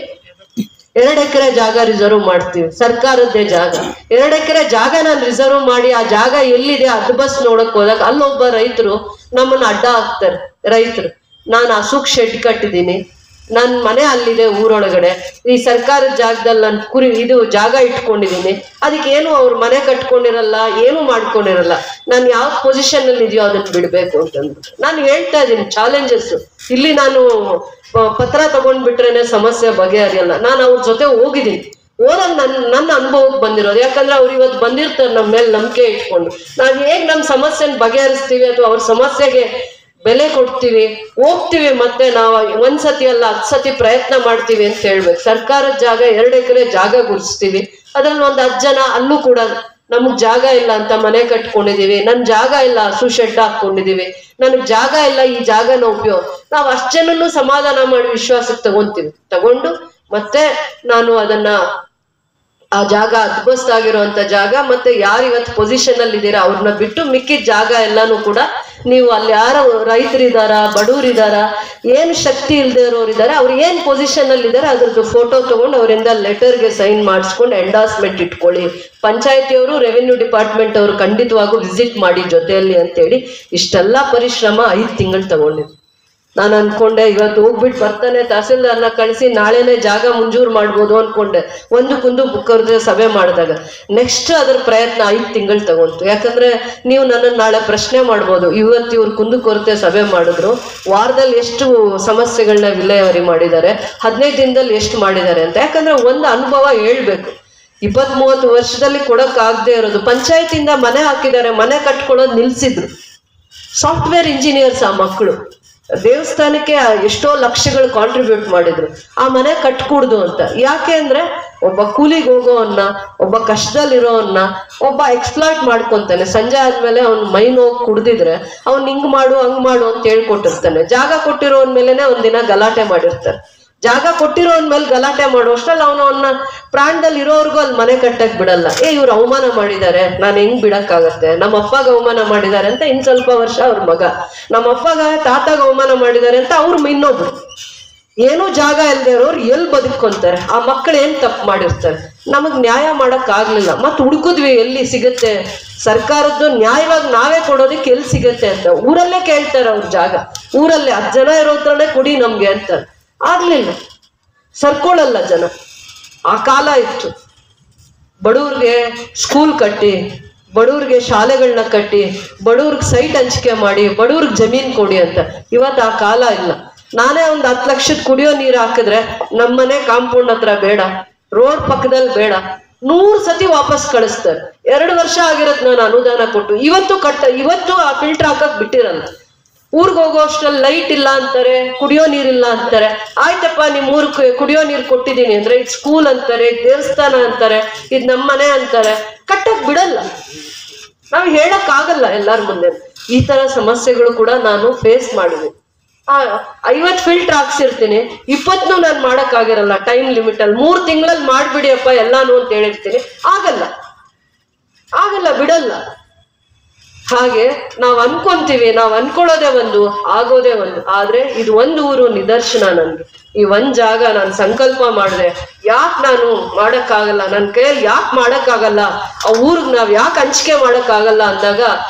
2 ಎಕರೆ ಜಾಗ ರಿಸರ್ವ್ ಮಾಡ್ತೀವಿ, ಸರ್ಕಾರದ್ದೇ ಜಾಗ. 2 ಎಕರೆ ಜಾಗ ನಾನು ರಿಸರ್ವ್ ಮಾಡಿ ಆ ಜಾಗ ಎಲ್ಲಿದೆ ಅದು ಬಸ್ ನೋಡಕ್ ಹೋದಾಗ ಅಲ್ಲೊಬ್ಬ ರೈತರು ನಮ್ಮನ್ನ ಅಡ್ಡ ಹಾಕ್ತಾರೆ. ರೈತರು, ನಾನು ಹಸುಕ್ ಶೆಡ್ ಕಟ್ಟಿದ್ದೀನಿ, ನನ್ ಮನೆ ಅಲ್ಲಿದೆ ಊರೊಳಗಡೆ, ಈ ಸರ್ಕಾರದ ಜಾಗದಲ್ಲಿ ನಾನು ಜಾಗ ಇಟ್ಕೊಂಡಿದ್ದೀನಿ, ಅದಕ್ಕೆ ಏನು ಅವ್ರ ಮನೆ ಕಟ್ಕೊಂಡಿರಲ್ಲ, ಏನು ಮಾಡ್ಕೊಂಡಿರಲ್ಲ, ನಾನು ಯಾವ ಪೊಸಿಷನ್ ಅಲ್ಲಿ ಇದೆಯೋ ಅದನ್ನ ಬಿಡ್ಬೇಕು ಅಂತಂದ್ಬಿಟ್ಟು ನಾನು ಹೇಳ್ತಾ ಇದ್ದೀನಿ. ಚಾಲೆಂಜಸ್ ಇಲ್ಲಿ ನಾನು ಪತ್ರ ತಗೊಂಡ್ಬಿಟ್ರೇನೆ ಸಮಸ್ಯೆ ಬಗೆಹರಿಯಲ್ಲ. ನಾನು ಅವ್ರ ಜೊತೆ ಹೋಗಿದ್ದೀನಿ, ಓದಾಗ ನನ್ನ ಅನುಭವಕ್ಕೆ ಬಂದಿರೋದು. ಯಾಕಂದ್ರೆ ಅವ್ರು ಇವತ್ತು ಬಂದಿರ್ತಾರೆ ನಮ್ಮ ಮೇಲೆ ನಂಬಿಕೆ ಇಟ್ಕೊಂಡು. ನಾವು ಹೇಗ್ ನಮ್ಮ ಸಮಸ್ಯೆನ ಬಗೆಹರಿಸ್ತೀವಿ ಅಥವಾ ಅವ್ರ ಸಮಸ್ಯೆಗೆ ಬೆಲೆ ಕೊಡ್ತೀವಿ, ಹೋಗ್ತೀವಿ, ಮತ್ತೆ ನಾವು 1 ಸತಿ ಅಲ್ಲ 10 ಸತಿ ಪ್ರಯತ್ನ ಮಾಡ್ತೀವಿ ಅಂತ ಹೇಳ್ಬೇಕು. ಸರ್ಕಾರದ ಜಾಗ 2 ಎಕರೆ ಜಾಗ ಗುರ್ಸ್ತೀವಿ, ಅದ್ರಲ್ಲಿ ಒಂದು 10 ಜನ ಅಲ್ಲೂ ಕೂಡ ನಮಗ್ ಜಾಗ ಇಲ್ಲ ಅಂತ ಮನೆ ಕಟ್ಕೊಂಡಿದೀವಿ, ನನ್ ಜಾಗ ಇಲ್ಲ ಹಸು ಶೆಡ್ ಹಾಕೊಂಡಿದೀವಿ, ನನಗ್ ಜಾಗ ಇಲ್ಲ, ಈ ಜಾಗನ ಉಪಯೋಗ. ನಾವ್ 10 ಜನನು ಸಮಾಧಾನ ಮಾಡಿ ವಿಶ್ವಾಸಕ್ಕೆ ತಗೊಂಡು ಮತ್ತೆ ನಾನು ಅದನ್ನ ಆ ಜಾಗ ಅದ್ಭುತವಾಗಿರುವಂತ ಜಾಗ, ಮತ್ತೆ ಯಾರು ಇವತ್ತು ಪೊಸಿಷನ್ ಅಲ್ಲಿ ಇದ್ದೀರಾ ಅವ್ರನ್ನ ಬಿಟ್ಟು ಮಿಕ್ಕಿದ ಜಾಗ ಎಲ್ಲಾನು ಕೂಡ ನೀವು ಅಲ್ಲಿ ಯಾರು ರೈತರಿದಾರ, ಬಡವರಿದಾರ, ಏನ್ ಶಕ್ತಿ ಇಲ್ದೇ ಇರೋರು ಇದಾರೆ, ಅವ್ರು ಏನ್ ಪೊಸಿಷನ್ ಅಲ್ಲಿ ಇದಾರೆ ಅದ್ರದ್ದು ಫೋಟೋ ತಗೊಂಡು ಅವರಿಂದ ಲೆಟರ್ಗೆ ಸೈನ್ ಮಾಡಿಸ್ಕೊಂಡು ಎಂಡಾರ್ಸ್ಮೆಂಟ್ ಇಟ್ಕೊಳ್ಳಿ. ಪಂಚಾಯತಿಯವರು, ರೆವಿನ್ಯೂ ಡಿಪಾರ್ಟ್ಮೆಂಟ್ ಅವರು ಖಂಡಿತವಾಗೂ ವಿಸಿಟ್ ಮಾಡಿ ಜೊತೆಯಲ್ಲಿ ಅಂತೇಳಿ ಇಷ್ಟೆಲ್ಲ ಪರಿಶ್ರಮ 5 ತಿಂಗಳು ತಗೊಂಡಿದ್ರು. ನಾನು ಅನ್ಕೊಂಡೆ ಇವತ್ತು ಹೋಗ್ಬಿಟ್ಟು ಬರ್ತಾನೆ ತಹಸೀಲ್ದಾರ್ನ ಕಳಿಸಿ ನಾಳೆನೆ ಜಾಗ ಮಂಜೂರು ಮಾಡ್ಬೋದು ಅನ್ಕೊಂಡೆ. ಒಂದು ಬುಕ್ಕರ್ದ ಸಭೆ ಮಾಡಿದಾಗ ನೆಕ್ಸ್ಟ್ ಅದ್ರ ಪ್ರಯತ್ನ 5 ತಿಂಗಳು ತಗೊಂತು. ಯಾಕಂದ್ರೆ ನೀವು ನನ್ನನ್ನು ನಾಳೆ ಪ್ರಶ್ನೆ ಮಾಡ್ಬೋದು, ಇವತ್ತು ಇವ್ರು ಕುಂದುಕೊರತೆ ಸಭೆ ಮಾಡಿದ್ರು, ವಾರದಲ್ಲಿ ಎಷ್ಟು ಸಮಸ್ಯೆಗಳನ್ನ ವಿಲೇವಾರಿ ಮಾಡಿದ್ದಾರೆ, 15 ದಿನದಲ್ಲಿ ಎಷ್ಟು ಮಾಡಿದ್ದಾರೆ ಅಂತ. ಯಾಕಂದ್ರೆ ಒಂದು ಅನುಭವ ಹೇಳ್ಬೇಕು. 20-30 ವರ್ಷದಲ್ಲಿ ಕೊಡಕ್ಕಾಗದೆ ಇರೋದು, ಪಂಚಾಯತಿಂದ ಮನೆ ಹಾಕಿದ್ದಾರೆ, ಮನೆ ಕಟ್ಕೊಳ್ಳೋದು ನಿಲ್ಸಿದ್ರು. ಸಾಫ್ಟ್ವೇರ್ ಇಂಜಿನಿಯರ್ಸ್ ಆ ಮಕ್ಕಳು ದೇವಸ್ಥಾನಕ್ಕೆ ಎಷ್ಟೋ ಲಕ್ಷಗಳು ಕಾಂಟ್ರಿಬ್ಯೂಟ್ ಮಾಡಿದ್ರು, ಆ ಮನೆ ಕಟ್ಕೂಡ್ದು ಅಂತ. ಯಾಕೆ ಅಂದ್ರೆ ಒಬ್ಬ ಕೂಲಿಗೆ ಹೋಗೋವನ್ನ, ಒಬ್ಬ ಕಷ್ಟದಲ್ಲಿರೋವನ್ನ ಒಬ್ಬ ಎಕ್ಸ್ಪ್ಲಾಯ್ಟ್ ಮಾಡ್ಕೊಂತಾನೆ. ಸಂಜೆ ಆದ್ಮೇಲೆ ಅವ್ನ್ ಮೈ ನೋವು ಕುಡ್ದಿದ್ರೆ ಅವ್ನ್ ಹಿಂಗ್ ಮಾಡು ಹಂಗ್ ಮಾಡು ಅಂತ ಹೇಳ್ಕೊಟ್ಟಿರ್ತಾನೆ. ಜಾಗ ಕೊಟ್ಟಿರೋನ್ ಮೇಲೆನೆ ಒಂದಿನ ಗಲಾಟೆ ಮಾಡಿರ್ತಾರೆ. ಜಾಗ ಕೊಟ್ಟಿರೋನ್ ಮೇಲೆ ಗಲಾಟೆ ಮಾಡುವಷ್ಟರಲ್ಲಿ ಅವನ ಪ್ರಾಣದಲ್ಲಿ ಇರೋರ್ಗು ಅಲ್ಲಿ ಮನೆ ಕಟ್ಟಕ್ ಬಿಡಲ್ಲ. ಇವ್ರು ಅವಮಾನ ಮಾಡಿದ್ದಾರೆ, ನಾನು ಹೆಂಗ್ ಬಿಡಕ್ಕಾಗತ್ತೆ, ನಮ್ಮ ಅಪ್ಪಗ ಅವಮಾನ ಮಾಡಿದ್ದಾರೆ ಅಂತ ಇನ್ ಸ್ವಲ್ಪ ವರ್ಷ ಅವ್ರ ಮಗ, ನಮ್ಮ ಅಪ್ಪಗ ತಾತಾಗ ಅವಮಾನ ಮಾಡಿದ್ದಾರೆ ಅಂತ ಅವ್ರು ಇನ್ನೊಬ್ರು. ಏನೂ ಜಾಗ ಇಲ್ದೇ ಇರೋರು ಎಲ್ಲಿ ಬದುಕೊಂತಾರೆ? ಆ ಮಕ್ಕಳು ಏನ್ ತಪ್ಪು ಮಾಡಿರ್ತಾರೆ? ನಮಗ್ ನ್ಯಾಯ ಮಾಡಕ್ ಆಗ್ಲಿಲ್ಲ, ಮತ್ ಹುಡುಕುದ್ವಿ ಎಲ್ಲಿ ಸಿಗುತ್ತೆ, ಸರ್ಕಾರದ್ದು ನ್ಯಾಯವಾಗಿ ನಾವೇ ಕೊಡೋದಕ್ಕೆ ಎಲ್ಲಿ ಸಿಗತ್ತೆ ಅಂತ. ಊರಲ್ಲೇ ಕೇಳ್ತಾರೆ ಅವ್ರ ಜಾಗ, ಊರಲ್ಲೇ 10 ಜನ ಇರೋತ್ರನೇ ಕೊಡಿ ನಮ್ಗೆ ಅಂತಾರೆ. ಆಗ್ಲಿಲ್ಲ, ಸರ್ಕೊಳ್ಳಲ್ಲ ಜನ. ಆ ಕಾಲ ಇತ್ತು. ಬಡವ್ರಿಗೆ ಸ್ಕೂಲ್ ಕಟ್ಟಿ, ಬಡವ್ರಿಗೆ ಶಾಲೆಗಳನ್ನ ಕಟ್ಟಿ, ಬಡವ್ರಿಗೆ ಸೈಟ್ ಹಂಚಿಕೆ ಮಾಡಿ, ಬಡವ್ರಿಗೆ ಜಮೀನ್ ಕೊಡಿ ಅಂತ. ಇವತ್ತು ಆ ಕಾಲ ಇಲ್ಲ. ನಾನೇ ಒಂದು 10 ಲಕ್ಷದ ಕುಡಿಯೋ ನೀರು ಹಾಕಿದ್ರೆ ನಮ್ಮನೆ ಕಾಂಪೌಂಡ್ ಹತ್ರ ಬೇಡ, ರೋಡ್ ಪಕ್ಕದಲ್ಲಿ ಬೇಡ, 100 ಸತಿ ವಾಪಸ್ ಕಳಿಸ್ತಾರೆ. 2 ವರ್ಷ ಆಗಿರತ್ ನಾನು ಅನುದಾನ ಕೊಟ್ಟು. ಇವತ್ತು ಆ ಫಿಲ್ಟರ್ ಹಾಕಕ್ ಬಿಟ್ಟಿರಲ್ಲ. ಊರ್ಗ್ ಹೋಗೋ ಅಷ್ಟ್ರಲ್ಲಿ ಲೈಟ್ ಇಲ್ಲ ಅಂತಾರೆ, ಕುಡಿಯೋ ನೀರಿಲ್ಲ ಅಂತಾರೆ. ಆಯ್ತಪ್ಪ, ನಿಮ್ ಊರ್ ಕುಡಿಯೋ ನೀರು ಕೊಟ್ಟಿದ್ದೀನಿ ಅಂದ್ರೆ ಇದು ಸ್ಕೂಲ್ ಅಂತಾರೆ, ದೇವಸ್ಥಾನ ಅಂತಾರೆ, ಇದು ನಮ್ಮನೆ ಅಂತಾರೆ. ಕಟ್ಟಕ್ ಬಿಡಲ್ಲ. ನಾವ್ ಹೇಳಕ್ ಆಗಲ್ಲ ಎಲ್ಲಾರ ಮುಂದೆ. ಈ ತರ ಸಮಸ್ಯೆಗಳು ಕೂಡ ನಾನು ಫೇಸ್ ಮಾಡಿದ್ದೀನಿ. 50 ಫಿಲ್ಟರ್ ಹಾಕ್ಸಿರ್ತೀನಿ, 20 ನಾನು ಮಾಡಕ್ ಆಗಿರಲ್ಲ ಟೈಮ್ ಲಿಮಿಟ್ ಅಲ್ಲಿ. 3 ತಿಂಗಳಲ್ಲಿ ಮಾಡ್ಬಿಡಿ ಅಪ್ಪ ಎಲ್ಲಾನು ಅಂತ ಹೇಳಿರ್ತೀನಿ. ಆಗಲ್ಲ, ಬಿಡಲ್ಲ. ಹಾಗೆ ನಾವ್ ಅನ್ಕೊಂತೀವಿ, ನಾವ್ ಅನ್ಕೊಳ್ಳೋದೇ ಒಂದು, ಆಗೋದೇ ಒಂದು. ಆದ್ರೆ ಇದು ಒಂದು ಊರು ನಿದರ್ಶನ ನನ್ಗೆ. ಈ ಒಂದ್ ಜಾಗ ನಾನು ಸಂಕಲ್ಪ ಮಾಡಿದೆ, ಯಾಕೆ ನಾನು ಮಾಡಕ್ಕಾಗಲ್ಲ, ನನ್ನ ಕೈಯಲ್ಲಿ ಯಾಕೆ ಮಾಡಕ್ಕಾಗಲ್ಲ, ಆ ಊರಿಗೆ ನಾವ್ ಯಾಕೆ ಹಂಚಿಕೆ ಮಾಡಕ್ಕಾಗಲ್ಲ ಅಂದಾಗ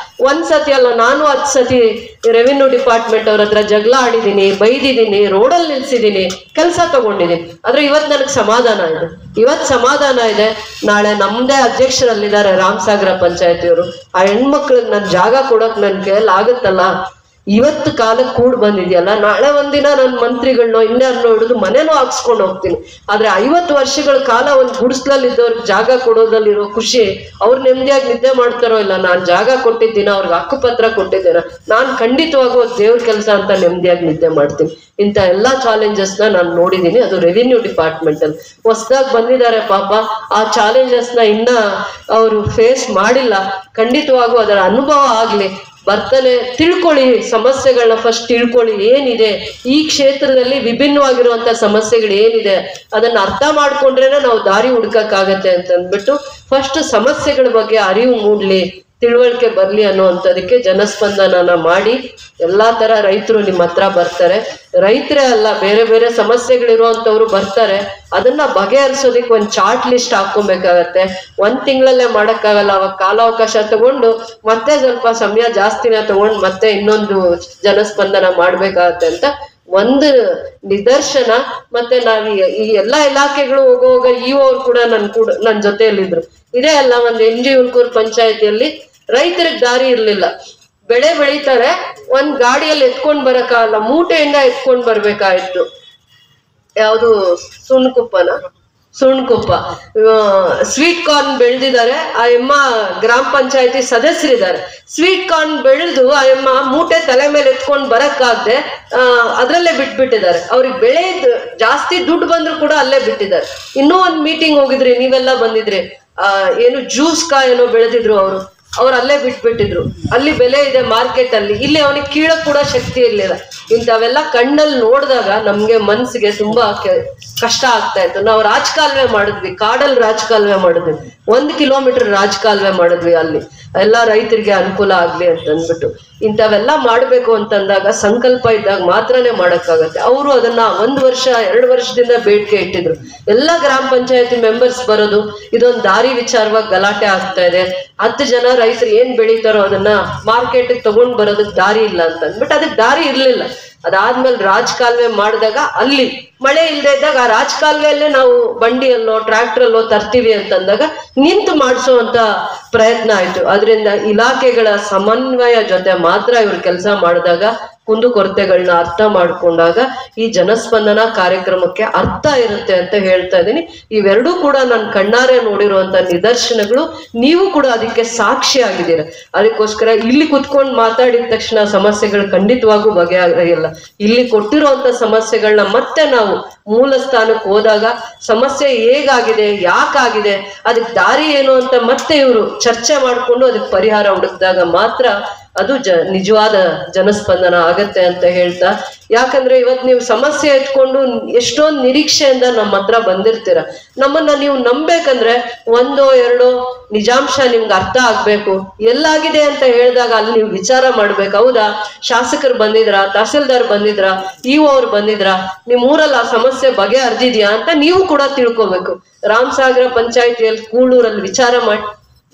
ಒಂದ್ಸತಿ ಅಲ್ಲ, ನಾನು 10 ಸತಿ ರೆವಿನ್ಯೂ ಡಿಪಾರ್ಟ್ಮೆಂಟ್ ಅವ್ರ ಹತ್ರ ಜಗಳ ಆಡಿದೀನಿ, ಬೈದಿದ್ದೀನಿ, ರೋಡಲ್ಲಿ ನಿಲ್ಸಿದೀನಿ, ಕೆಲಸ ತಗೊಂಡಿದ್ದೀನಿ. ಆದ್ರೆ ಇವತ್ತು ನನಗೆ ಸಮಾಧಾನ ಇದೆ, ಸಮಾಧಾನ ಇದೆ. ನಾಳೆ ನಮ್ದೇ ಅಧ್ಯಕ್ಷರಲ್ಲಿದ್ದಾರೆ ರಾಮಸಾಗರ ಪಂಚಾಯತಿಯವರು. ಆ ಹೆಣ್ಮಕ್ಳಿಗೆ ನನ್ ಜಾಗ ಕೊಡಕ್ ನನ್ ಕೈಯಲ್ಲಿ ಆಗುತ್ತಲ್ಲ, ಇವತ್ತು ಕಾಲಕ್ಕೆ ಕೂಡ್ ಬಂದಿದೆಯಲ್ಲ, ನಾಳೆ ಒಂದಿನ ನನ್ನ ಮಂತ್ರಿಗಳನ್ನೋ ಇನ್ಯಾರನ್ನೋ ಹಿಡಿದು ಮನೇನೋ ಹಾಕ್ಸ್ಕೊಂಡು ಹೋಗ್ತೀನಿ. ಆದ್ರೆ 50 ವರ್ಷಗಳ ಕಾಲ ಒಂದು ಗುಡಿಸ್ಲಲ್ಲಿ ಇದ್ದವ್ರಿಗೆ ಜಾಗ ಕೊಡೋದಲ್ಲಿರೋ ಖುಷಿ, ಅವ್ರು ನೆಮ್ಮದಿಯಾಗಿ ನಿದ್ದೆ ಮಾಡ್ತಾರೋ ಇಲ್ಲ, ನಾನ್ ಜಾಗ ಕೊಟ್ಟಿದ್ದೀನ, ಅವ್ರಿಗೆ ಹಕ್ಕುಪತ್ರ ಕೊಟ್ಟಿದ್ದೀನ, ನಾನ್ ಖಂಡಿತವಾಗೂ ದೇವ್ರ ಕೆಲಸ ಅಂತ ನೆಮ್ಮದಿಯಾಗಿ ನಿದ್ದೆ ಮಾಡ್ತೀನಿ. ಇಂಥ ಎಲ್ಲಾ ಚಾಲೆಂಜಸ್ ನಾನು ನೋಡಿದೀನಿ. ಅದು ರೆವಿನ್ಯೂ ಡಿಪಾರ್ಟ್ಮೆಂಟ್ ಅಲ್ಲಿ ಹೊಸದಾಗಿ ಬಂದಿದ್ದಾರೆ ಪಾಪ, ಆ ಚಾಲೆಂಜಸ್ ಇನ್ನ ಅವರು ಫೇಸ್ ಮಾಡಿಲ್ಲ. ಖಂಡಿತವಾಗೂ ಅದರ ಅನುಭವ ಆಗ್ಲಿ, ಬರ್ತಾನೆ ತಿಳ್ಕೊಳ್ಳಿ, ಸಮಸ್ಯೆಗಳನ್ನ ಫಸ್ಟ್ ತಿಳ್ಕೊಳ್ಳಿ, ಏನಿದೆ ಈ ಕ್ಷೇತ್ರದಲ್ಲಿ ವಿಭಿನ್ನವಾಗಿರುವಂತ ಸಮಸ್ಯೆಗಳು ಏನಿದೆ ಅದನ್ನ ಅರ್ಥ ಮಾಡ್ಕೊಂಡ್ರೇನೆ ನಾವು ದಾರಿ ಹುಡ್ಕಕ್ಕಾಗತ್ತೆ ಅಂತ ಅಂದ್ಬಿಟ್ಟು ಫಸ್ಟ್ ಸಮಸ್ಯೆಗಳ ಬಗ್ಗೆ ಅರಿವು ಮೂಡ್ಲಿ, ತಿಳುವಳಿಕೆ ಬರ್ಲಿ ಅನ್ನುವಂಥದಕ್ಕೆ ಜನಸ್ಪಂದನ ಮಾಡಿ ಎಲ್ಲಾ ತರ ರೈತರು ನಿಮ್ಮ ಹತ್ರ ಬರ್ತಾರೆ. ರೈತರೇ ಅಲ್ಲ, ಬೇರೆ ಬೇರೆ ಸಮಸ್ಯೆಗಳಿರುವಂತವ್ರು ಬರ್ತಾರೆ. ಅದನ್ನ ಬಗೆಹರಿಸೋದಕ್ಕೆ ಒಂದು ಚಾರ್ಟ್ ಲಿಸ್ಟ್ ಹಾಕೊಬೇಕಾಗತ್ತೆ. 1 ತಿಂಗಳಲ್ಲೇ ಮಾಡಕ್ಕಾಗಲ್ಲ, ಅವಾಗ ಕಾಲಾವಕಾಶ ತಗೊಂಡು ಮತ್ತೆ ಸ್ವಲ್ಪ ಸಮಯ ಜಾಸ್ತಿನ ತಗೊಂಡು ಮತ್ತೆ ಇನ್ನೊಂದು ಜನಸ್ಪಂದನ ಮಾಡ್ಬೇಕಾಗತ್ತೆ ಅಂತ ಒಂದು ನಿದರ್ಶನ. ಮತ್ತೆ ನಾವ್ ಈ ಎಲ್ಲಾ ಇಲಾಖೆಗಳು ಹೋಗುವಾಗ ಅವ್ರು ಕೂಡ ನನ್ನ ಜೊತೆಯಲ್ಲಿದ್ರು. ಇದೇ ಅಲ್ಲ, ಒಂದು NG ಹುಲ್ಕೂರು ಪಂಚಾಯತಿಯಲ್ಲಿ ರೈತರಿಗೆ ದಾರಿ ಇರ್ಲಿಲ್ಲ. ಬೆಳೆ ಬೆಳೀತಾರೆ, ಒಂದ್ ಗಾಡಿಯಲ್ಲಿ ಎತ್ಕೊಂಡ್ ಬರಕ್ಕಾಗಲ್ಲ, ಮೂಟೆಯಿಂದ ಎತ್ಕೊಂಡ್ ಬರ್ಬೇಕಾಯ್ತು. ಯಾವುದು ಸುಣ್ಕುಪ್ಪ ಸ್ವೀಟ್ ಕಾರ್ನ್ ಬೆಳೆದಿದ್ದಾರೆ. ಆ ಎಮ್ಮ ಗ್ರಾಮ ಪಂಚಾಯತಿ ಸದಸ್ಯರಿದ್ದಾರೆ. ಸ್ವೀಟ್ ಕಾರ್ನ್ ಬೆಳೆದು ಆ ಎಮ್ಮ ಮೂಟೆ ತಲೆ ಮೇಲೆ ಎತ್ಕೊಂಡ್ ಬರಕ್ಕಾಗದೆ ಅದ್ರಲ್ಲೇ ಬಿಟ್ಬಿಟ್ಟಿದ್ದಾರೆ. ಅವ್ರಿಗೆ ಬೆಳೆ ಜಾಸ್ತಿ ದುಡ್ಡು ಬಂದ್ರು ಕೂಡ ಅಲ್ಲೇ ಬಿಟ್ಟಿದ್ದಾರೆ. ಇನ್ನೂ ಒಂದ್ ಮೀಟಿಂಗ್ ಹೋಗಿದ್ರಿ, ನೀವೆಲ್ಲ ಬಂದಿದ್ರಿ. ಏನು ಜ್ಯೂಸ್ ಏನೋ ಬೆಳೆದಿದ್ರು ಅವ್ರು ಅಲ್ಲೇ ಬಿಟ್ಬಿಟ್ಟಿದ್ರು. ಅಲ್ಲಿ ಬೆಲೆ ಇದೆ ಮಾರ್ಕೆಟ್ ಅಲ್ಲಿ, ಇಲ್ಲಿ ಅವನಿಗೆ ಕೀಳಕ್ ಕೂಡ ಶಕ್ತಿ ಇರ್ಲಿಲ್ಲ. ಇಂಥವೆಲ್ಲ ಕಣ್ಣಲ್ಲಿ ನೋಡಿದಾಗ ನಮ್ಗೆ ಮನ್ಸಿಗೆ ತುಂಬಾ ಕಷ್ಟ ಆಗ್ತಾ ಇತ್ತು. ನಾವು ರಾಜಕಾಲುವೆ ಮಾಡಿದ್ವಿ, ಕಾಡಲ್ಲಿ ರಾಜಕಾಲುವೆ ಮಾಡಿದ್ವಿ, 1 ಕಿಲೋಮೀಟರ್ ರಾಜಕಾಲುವೆ ಮಾಡಿದ್ವಿ. ಅಲ್ಲಿ ಎಲ್ಲ ರೈತರಿಗೆ ಅನುಕೂಲ ಆಗ್ಲಿ ಅಂತ ಅಂದ್ಬಿಟ್ಟು ಇಂಥವೆಲ್ಲ ಮಾಡ್ಬೇಕು ಅಂತಂದಾಗ ಸಂಕಲ್ಪ ಇದ್ದಾಗ ಮಾತ್ರನೇ ಮಾಡಕ್ಕಾಗತ್ತೆ. ಅವರು ಅದನ್ನ 1 ವರ್ಷ 2 ವರ್ಷದಿಂದ ಬೇಡಿಕೆ ಇಟ್ಟಿದ್ರು. ಎಲ್ಲ ಗ್ರಾಮ ಪಂಚಾಯತಿ ಮೆಂಬರ್ಸ್ ಬರೋದು, ಇದೊಂದು ದಾರಿ ವಿಚಾರವಾಗಿ ಗಲಾಟೆ ಆಗ್ತಾ ಇದೆ, 10 ಜನ ರೈತರು ಏನ್ ಬೆಳೀತಾರೋ ಅದನ್ನ ಮಾರ್ಕೆಟ್ ತಗೊಂಡ್ ಬರೋದಕ್ಕೆ ದಾರಿ ಇಲ್ಲ ಅಂತ ಅಂದ್ಬಿಟ್ಟು ಅದಕ್ಕೆ ದಾರಿ ಇರ್ಲಿಲ್ಲ. ಅದಾದ್ಮೇಲೆ ರಾಜಕಾಲುವೆ ಮಾಡಿದಾಗ ಅಲ್ಲಿ ಮಳೆ ಇಲ್ಲದೆ ಇದ್ದಾಗ ಆ ರಾಜಕಾಲುವೆಯಲ್ಲೇ ನಾವು ಬಂಡಿಯಲ್ಲೋ ಟ್ರ್ಯಾಕ್ಟರಲ್ಲೋ ತರ್ತೀವಿ ಅಂತಂದಾಗ ನಿಂತು ಮಾಡಿಸುವಂತ ಪ್ರಯತ್ನ ಆಯ್ತು. ಅದರಿಂದ ಇಲಾಖೆಗಳ ಸಮನ್ವಯ ಜೊತೆ ಮಾತ್ರ ಇವ್ರು ಕೆಲಸ ಮಾಡಿದಾಗ, ಕುಂದುಕೊರತೆಗಳನ್ನ ಅರ್ಥ ಮಾಡ್ಕೊಂಡಾಗ ಈ ಜನಸ್ಪಂದನ ಕಾರ್ಯಕ್ರಮಕ್ಕೆ ಅರ್ಥ ಇರುತ್ತೆ ಅಂತ ಹೇಳ್ತಾ ಇದ್ದೀನಿ. ಇವೆರಡೂ ಕೂಡ ನಾನು ಕಣ್ಣಾರೆ ನೋಡಿರುವಂತ ನಿದರ್ಶನಗಳು. ನೀವು ಕೂಡ ಅದಕ್ಕೆ ಸಾಕ್ಷಿ ಆಗಿದ್ದೀರ. ಅದಕ್ಕೋಸ್ಕರ ಇಲ್ಲಿ ಕುತ್ಕೊಂಡು ಮಾತಾಡಿದ ತಕ್ಷಣ ಸಮಸ್ಯೆಗಳು ಖಂಡಿತವಾಗೂ ಬಗೆಹರಿಯಲ್ಲ. ಇಲ್ಲಿ ಕೊಟ್ಟಿರುವಂತ ಸಮಸ್ಯೆಗಳನ್ನ ಮತ್ತೆ ನಾವು ಮೂಲ ಸ್ಥಾನಕ್ಕೆ ಹೋದಾಗ ಸಮಸ್ಯೆ ಹೇಗಾಗಿದೆ, ಯಾಕಾಗಿದೆ, ಅದಕ್ಕೆ ದಾರಿ ಏನು ಅಂತ ಮತ್ತೆ ಇವರು ಚರ್ಚೆ ಮಾಡ್ಕೊಂಡು ಅದಕ್ಕೆ ಪರಿಹಾರ ಹುಡುಕಿದಾಗ ಮಾತ್ರ ಅದು ನಿಜವಾದ ಜನಸ್ಪಂದನ ಆಗತ್ತೆ ಅಂತ ಹೇಳ್ತಾ, ಯಾಕಂದ್ರೆ ಇವತ್ತು ನೀವು ಸಮಸ್ಯೆ ಎತ್ಕೊಂಡು ಎಷ್ಟೊಂದು ನಿರೀಕ್ಷೆಯಿಂದ ನಮ್ಮ ಹತ್ರ ಬಂದಿರ್ತೀರ. ನಮ್ಮನ್ನ ನೀವು ನಂಬೇಕಂದ್ರೆ 1 2 ನಿಜಾಂಶ ನಿಮ್ಗೆ ಅರ್ಥ ಆಗ್ಬೇಕು. ಎಲ್ಲಾಗಿದೆ ಅಂತ ಹೇಳಿದಾಗ ಅಲ್ಲಿ ನೀವು ವಿಚಾರ ಮಾಡ್ಬೇಕು. ಹೌದಾ, ಶಾಸಕರು ಬಂದಿದ್ರ, ತಹಸೀಲ್ದಾರ್ ಬಂದಿದ್ರ, ಅವ್ರು ಬಂದಿದ್ರ, ನಿಮ್ ಊರಲ್ಲಿ ಆ ಸಮಸ್ಯೆ ಬಗೆಹರಿದಿದ್ಯಾ ಅಂತ ನೀವು ಕೂಡ ತಿಳ್ಕೊಬೇಕು. ರಾಮಸಾಗರ ಪಂಚಾಯತಿಯಲ್ಲಿ ಕೂಳೂರಲ್ಲಿ ವಿಚಾರ ಮಾಡಿ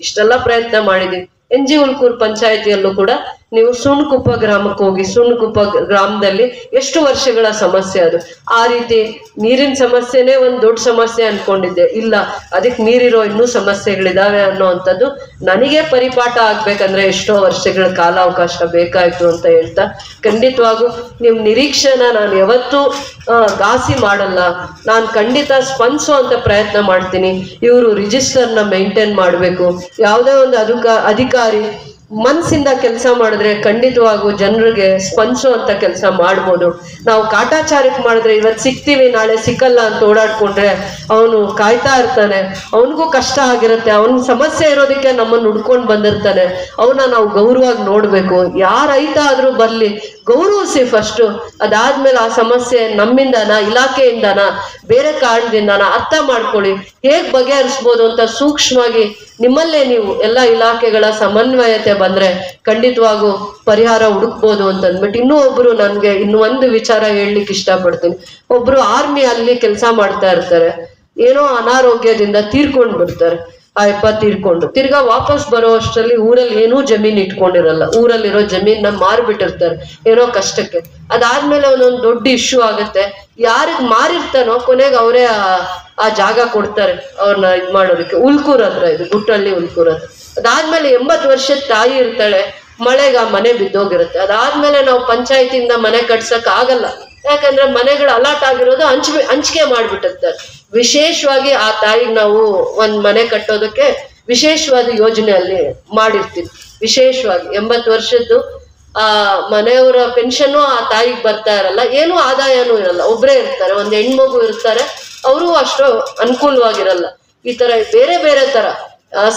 ಇಷ್ಟೆಲ್ಲ ಪ್ರಯತ್ನ ಮಾಡಿದೀವಿ. NG ಹುಲ್ಕೂರು ಪಂಚಾಯತಿಯಲ್ಲೂ ಕೂಡ ನೀವು ಸುಣ್ಕುಪ್ಪ ಗ್ರಾಮಕ್ಕೆ ಹೋಗಿ, ಸುಣ್ಕುಪ್ಪ ಗ್ರಾಮದಲ್ಲಿ ಎಷ್ಟು ವರ್ಷಗಳ ಸಮಸ್ಯೆ ಅದು. ಆ ರೀತಿ ನೀರಿನ ಸಮಸ್ಯೆನೇ ಒಂದು ದೊಡ್ಡ ಸಮಸ್ಯೆ ಅನ್ಕೊಂಡಿದ್ದೆ, ಇಲ್ಲ ಅದಕ್ಕೆ ನೀರಿರೋ ಇನ್ನೂ ಸಮಸ್ಯೆಗಳಿದಾವೆ ಅನ್ನೋವಂಥದ್ದು ನನಗೆ ಪರಿಪಾಠ ಆಗ್ಬೇಕಂದ್ರೆ ಎಷ್ಟೋ ವರ್ಷಗಳ ಕಾಲಾವಕಾಶ ಬೇಕಾಯ್ತು ಅಂತ ಹೇಳ್ತಾ, ಖಂಡಿತವಾಗೂ ನಿಮ್ ನಿರೀಕ್ಷೆನ ನಾನು ಯಾವತ್ತೂ ಘಾಸಿ ಮಾಡಲ್ಲ. ನಾನು ಖಂಡಿತ ಸ್ಪಂದಿಸುವಂತ ಪ್ರಯತ್ನ ಮಾಡ್ತೀನಿ. ಇವರು ರಿಜಿಸ್ಟರ್ನ ಮೇಂಟೈನ್ ಮಾಡಬೇಕು. ಯಾವುದೇ ಒಂದು ಅಧಿಕಾರಿ ಮನಸ್ಸಿಂದ ಕೆಲಸ ಮಾಡಿದ್ರೆ ಖಂಡಿತವಾಗೂ ಜನರಿಗೆ ಸ್ಪಂದಿಸುವಂತ ಕೆಲಸ ಮಾಡ್ಬೋದು. ನಾವು ಕಾಟಾಚಾರಕ್ಕೆ ಮಾಡಿದ್ರೆ ಇವತ್ತು ಸಿಗ್ತೀವಿ ನಾಳೆ ಸಿಕ್ಕಲ್ಲ ಅಂತ ಓಡಾಡ್ಕೊಂಡ್ರೆ ಅವನು ಕಾಯ್ತಾ ಇರ್ತಾನೆ, ಅವನಿಗೂ ಕಷ್ಟ ಆಗಿರುತ್ತೆ. ಅವನ ಸಮಸ್ಯೆ ಇರೋದಕ್ಕೆ ನಮ್ಮನ್ನು ಹುಡ್ಕೊಂಡು ಬಂದಿರ್ತಾನೆ. ಅವನ್ನ ನಾವು ಗೌರವವಾಗಿ ನೋಡ್ಬೇಕು. ಯಾರ ರೈತ ಆದ್ರೂ ಬರ್ಲಿ, ಗೌರವಿಸಿ ಫಸ್ಟ್. ಅದಾದ್ಮೇಲೆ ಆ ಸಮಸ್ಯೆ ನಮ್ಮಿಂದನ, ಇಲಾಖೆಯಿಂದನ, ಬೇರೆ ಕಾರಣದಿಂದನ ಅರ್ಥ ಮಾಡ್ಕೊಳ್ಳಿ, ಹೇಗ್ ಬಗೆಹರಿಸ್ಬೋದು ಅಂತ ಸೂಕ್ಷ್ಮವಾಗಿ ನಿಮ್ಮಲ್ಲೇ ನೀವು ಎಲ್ಲ ಇಲಾಖೆಗಳ ಸಮನ್ವಯತೆ ಬಂದ್ರೆ ಖಂಡಿತವಾಗೂ ಪರಿಹಾರ ಹುಡುಕ್ಬೋದು ಅಂತ ಅಂದ್ಬಿಟ್ಟು ಇನ್ನೂ ಒಬ್ರು ನನ್ಗೆ ಇನ್ನು ಒಂದು ವಿಚಾರ ಹೇಳಲಿಕ್ಕೆ ಇಷ್ಟಪಡ್ತೀನಿ. ಒಬ್ರು ಆರ್ಮಿ ಅಲ್ಲಿ ಕೆಲಸ ಮಾಡ್ತಾ ಇರ್ತಾರೆ, ಏನೋ ಅನಾರೋಗ್ಯದಿಂದ ತೀರ್ಕೊಂಡ್ ಬಿಡ್ತಾರೆ. ಆ ಯಪ್ಪ ತೀರ್ಕೊಂಡು ತಿರ್ಗಾ ವಾಪಸ್ ಬರೋ ಅಷ್ಟರಲ್ಲಿ ಊರಲ್ಲಿ ಏನೂ ಜಮೀನ್ ಇಟ್ಕೊಂಡಿರಲ್ಲ, ಊರಲ್ಲಿರೋ ಜಮೀನ ಮಾರ್ಬಿಟ್ಟಿರ್ತಾರೆ ಏನೋ ಕಷ್ಟಕ್ಕೆ. ಅದಾದ್ಮೇಲೆ ಒಂದೊಂದು ದೊಡ್ಡ ಇಶ್ಯೂ ಆಗತ್ತೆ, ಯಾರಿಗ್ ಮಾರಿರ್ತಾನೋ ಕೊನೆಗೆ ಅವರೇ ಆ ಜಾಗ ಕೊಡ್ತಾರೆ ಅವ್ರನ್ನ ಇದ್ ಮಾಡೋದಕ್ಕೆ. ಉಲ್ಕೂರ್ ಹತ್ರ ಇದು, ಗುಟ್ಟಳ್ಳಿ ಉಲ್ಕೂರ್ ಹತ್ರ. ಅದಾದ್ಮೇಲೆ 80 ವರ್ಷದ ತಾಯಿ ಇರ್ತಾಳೆ, ಮಳೆಗೆ ಆ ಮನೆ ಬಿದ್ದೋಗಿರುತ್ತೆ. ಅದಾದ್ಮೇಲೆ ನಾವು ಪಂಚಾಯತಿಯಿಂದ ಮನೆ ಕಟ್ಸಕ್ ಆಗಲ್ಲ, ಯಾಕಂದ್ರೆ ಮನೆಗಳು ಅಲಾಟ್ ಆಗಿರೋದು ಹಂಚಿಕೆ ಮಾಡ್ಬಿಟ್ಟಿರ್ತಾರೆ. ವಿಶೇಷವಾಗಿ ಆ ತಾಯಿಗೆ ನಾವು ಒಂದ್ ಮನೆ ಕಟ್ಟೋದಕ್ಕೆ ವಿಶೇಷವಾದ ಯೋಜನೆ ಅಲ್ಲಿ ಮಾಡಿರ್ತೀವಿ. ವಿಶೇಷವಾಗಿ 80 ವರ್ಷದ್ದು ಆ ಮನೆಯವರ ಪೆನ್ಷನ್ ಆ ತಾಯಿಗೆ ಬರ್ತಾ ಇರಲ್ಲ, ಏನೂ ಆದಾಯನೂ ಇರಲ್ಲ, ಒಬ್ರೇ ಇರ್ತಾರೆ, ಒಂದ್ ಹೆಣ್ಮಗು ಇರ್ತಾರೆ, ಅವರು ಅಷ್ಟು ಅನುಕೂಲವಾಗಿರಲ್ಲ. ಈ ತರ ಬೇರೆ ಬೇರೆ ತರ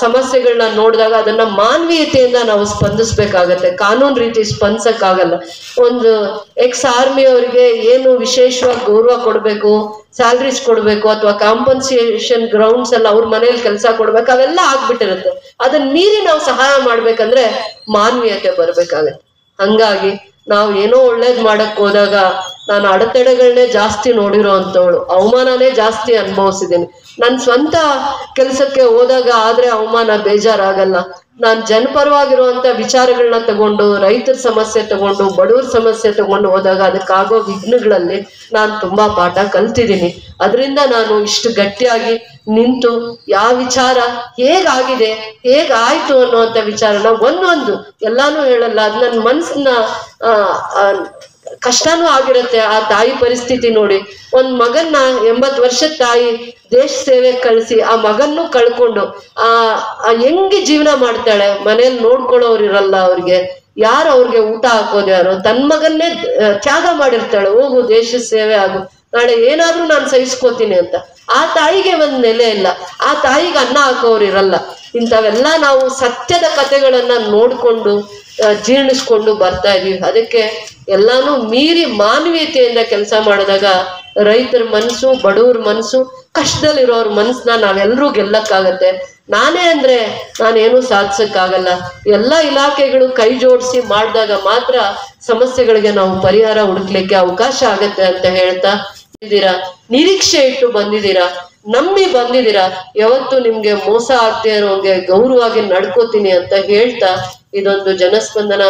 ಸಮಸ್ಯೆಗಳನ್ನ ನೋಡಿದಾಗ ಅದನ್ನ ಮಾನವೀಯತೆಯಿಂದ ನಾವು ಸ್ಪಂದಿಸ್ಬೇಕಾಗತ್ತೆ, ಕಾನೂನು ರೀತಿ ಸ್ಪಂದಿಸಕ್ಕಾಗಲ್ಲ. ಒಂದು ಎಕ್ಸ್ ಆರ್ಮಿ ಅವರಿಗೆ ಏನು ವಿಶೇಷವಾಗಿ ಗೌರವ ಕೊಡ್ಬೇಕು, ಸ್ಯಾಲ್ರೀಸ್ ಕೊಡ್ಬೇಕು, ಅಥವಾ ಕಾಂಪನ್ಸೇಷನ್ ಗ್ರೌಂಡ್ಸ್ ಎಲ್ಲ ಅವ್ರ ಮನೇಲಿ ಕೆಲಸ ಕೊಡ್ಬೇಕು, ಅವೆಲ್ಲ ಆಗ್ಬಿಟ್ಟಿರುತ್ತೆ. ಅದನ್ನ ಮೀರಿ ನಾವು ಸಹಾಯ ಮಾಡ್ಬೇಕಂದ್ರೆ ಮಾನವೀಯತೆ ಬರ್ಬೇಕಾಗತ್ತೆ. ಹಂಗಾಗಿ ನಾವು ಏನೋ ಒಳ್ಳೇದ್ ಮಾಡಕ್ ಹೋದಾಗ ನಾನು ಅಡೆತಡೆಗಳನ್ನೇ ಜಾಸ್ತಿ ನೋಡಿರೋ ಅಂತವಳು, ಅವಮಾನನೇ ಜಾಸ್ತಿ ಅನುಭವಿಸಿದ್ದೀನಿ. ನನ್ ಸ್ವಂತ ಕೆಲ್ಸಕ್ಕೆ ಹೋದಾಗ ಆದ್ರೆ ಅವಮಾನ ಬೇಜಾರಾಗಲ್ಲ. ನಾನ್ ಜನಪರವಾಗಿರುವಂತ ವಿಚಾರಗಳನ್ನ ತಗೊಂಡು, ರೈತರ ಸಮಸ್ಯೆ ತಗೊಂಡು, ಬಡವರ ಸಮಸ್ಯೆ ತಗೊಂಡು ಹೋದಾಗ ಅದಕ್ಕಾಗೋ ವಿಘ್ನಗಳಲ್ಲಿ ನಾನು ತುಂಬಾ ಪಾಠ ಕಲ್ತಿದ್ದೀನಿ. ಅದರಿಂದ ನಾನು ಇಷ್ಟು ಗಟ್ಟಿಯಾಗಿ ನಿಂತು ಯಾವ ವಿಚಾರ ಹೇಗಾಗಿದೆ, ಹೇಗಾಯ್ತು ಅನ್ನುವಂಥ ವಿಚಾರನ ಒಂದೊಂದು ಎಲ್ಲಾನು ಹೇಳಲ್ಲ, ಅದು ನನ್ನ ಮನ್ಸನ್ನ ಕಷ್ಟನೂ ಆಗಿರುತ್ತೆ. ಆ ತಾಯಿ ಪರಿಸ್ಥಿತಿ ನೋಡಿ, ಒಂದ್ ಮಗನ್ನ 80 ವರ್ಷದ ತಾಯಿ ದೇಶ ಸೇವೆ ಕಳಿಸಿ ಆ ಮಗನ್ನು ಕಳ್ಕೊಂಡು ಹೆಂಗೆ ಜೀವನ ಮಾಡ್ತಾಳೆ, ಮನೇಲಿ ನೋಡ್ಕೊಳ್ಳೋರು ಇರಲ್ಲ ಅವ್ರಿಗೆ, ಯಾರು ಅವ್ರಿಗೆ ಊಟ ಹಾಕೋದು ಯಾರು, ತನ್ನ ಮಗನ್ನೇ ತ್ಯಾಗ ಮಾಡಿರ್ತಾಳೆ, ಹೋಗು ದೇಶ ಸೇವೆ ಆಗು, ನಾಳೆ ಏನಾದ್ರೂ ನಾನು ಸಹಿಸ್ಕೋತೀನಿ ಅಂತ. ಆ ತಾಯಿಗೆ ಒಂದ್ ನೆಲೆ ಇಲ್ಲ, ಆ ತಾಯಿಗೆ ಅನ್ನ ಹಾಕೋರು ಇರಲ್ಲ. ಇಂಥವೆಲ್ಲ ನಾವು ಸತ್ಯದ ಕಥೆಗಳನ್ನ ನೋಡ್ಕೊಂಡು ಜೀರ್ಣಿಸ್ಕೊಂಡು ಬರ್ತಾ ಇದೀವಿ. ಅದಕ್ಕೆ ಎಲ್ಲಾನು ಮೀರಿ ಮಾನವೀಯತೆಯಿಂದ ಕೆಲಸ ಮಾಡಿದಾಗ ರೈತರ ಮನ್ಸು, ಬಡವ್ರ ಮನ್ಸು, ಕಷ್ಟದಲ್ಲಿರೋರ್ ಮನ್ಸನ್ನ ನಾವೆಲ್ಲರೂ ಗೆಲ್ಲಕ್ಕಾಗತ್ತೆ. ನಾನೇ ಅಂದ್ರೆ ನಾನೇನು ಸಾಧಿಸಕ್ಕಾಗಲ್ಲ. ಎಲ್ಲ ಇಲಾಖೆಗಳು ಕೈ ಜೋಡಿಸಿ ಮಾಡಿದಾಗ ಮಾತ್ರ ಸಮಸ್ಯೆಗಳಿಗೆ ನಾವು ಪರಿಹಾರ ಹುಡುಕ್ಲಿಕ್ಕೆ ಅವಕಾಶ ಆಗತ್ತೆ ಅಂತ ಹೇಳ್ತಾ ಬಂದಿದ್ದೀರಾ, ನಿರೀಕ್ಷೆ ಇಟ್ಟು ಬಂದಿದ್ದೀರಾ, ನಂಬಿ ಬಂದಿದ್ದೀರಾ. ಯಾವತ್ತು ನಿಮ್ಗೆ ಮೋಸ ಆಗದೆ ಇರೋಂಗೆ ಗೌರವವಾಗಿ ನಡ್ಕೋತೀನಿ ಅಂತ ಹೇಳ್ತಾ ಇದೊಂದು ಜನಸ್ಪಂದನ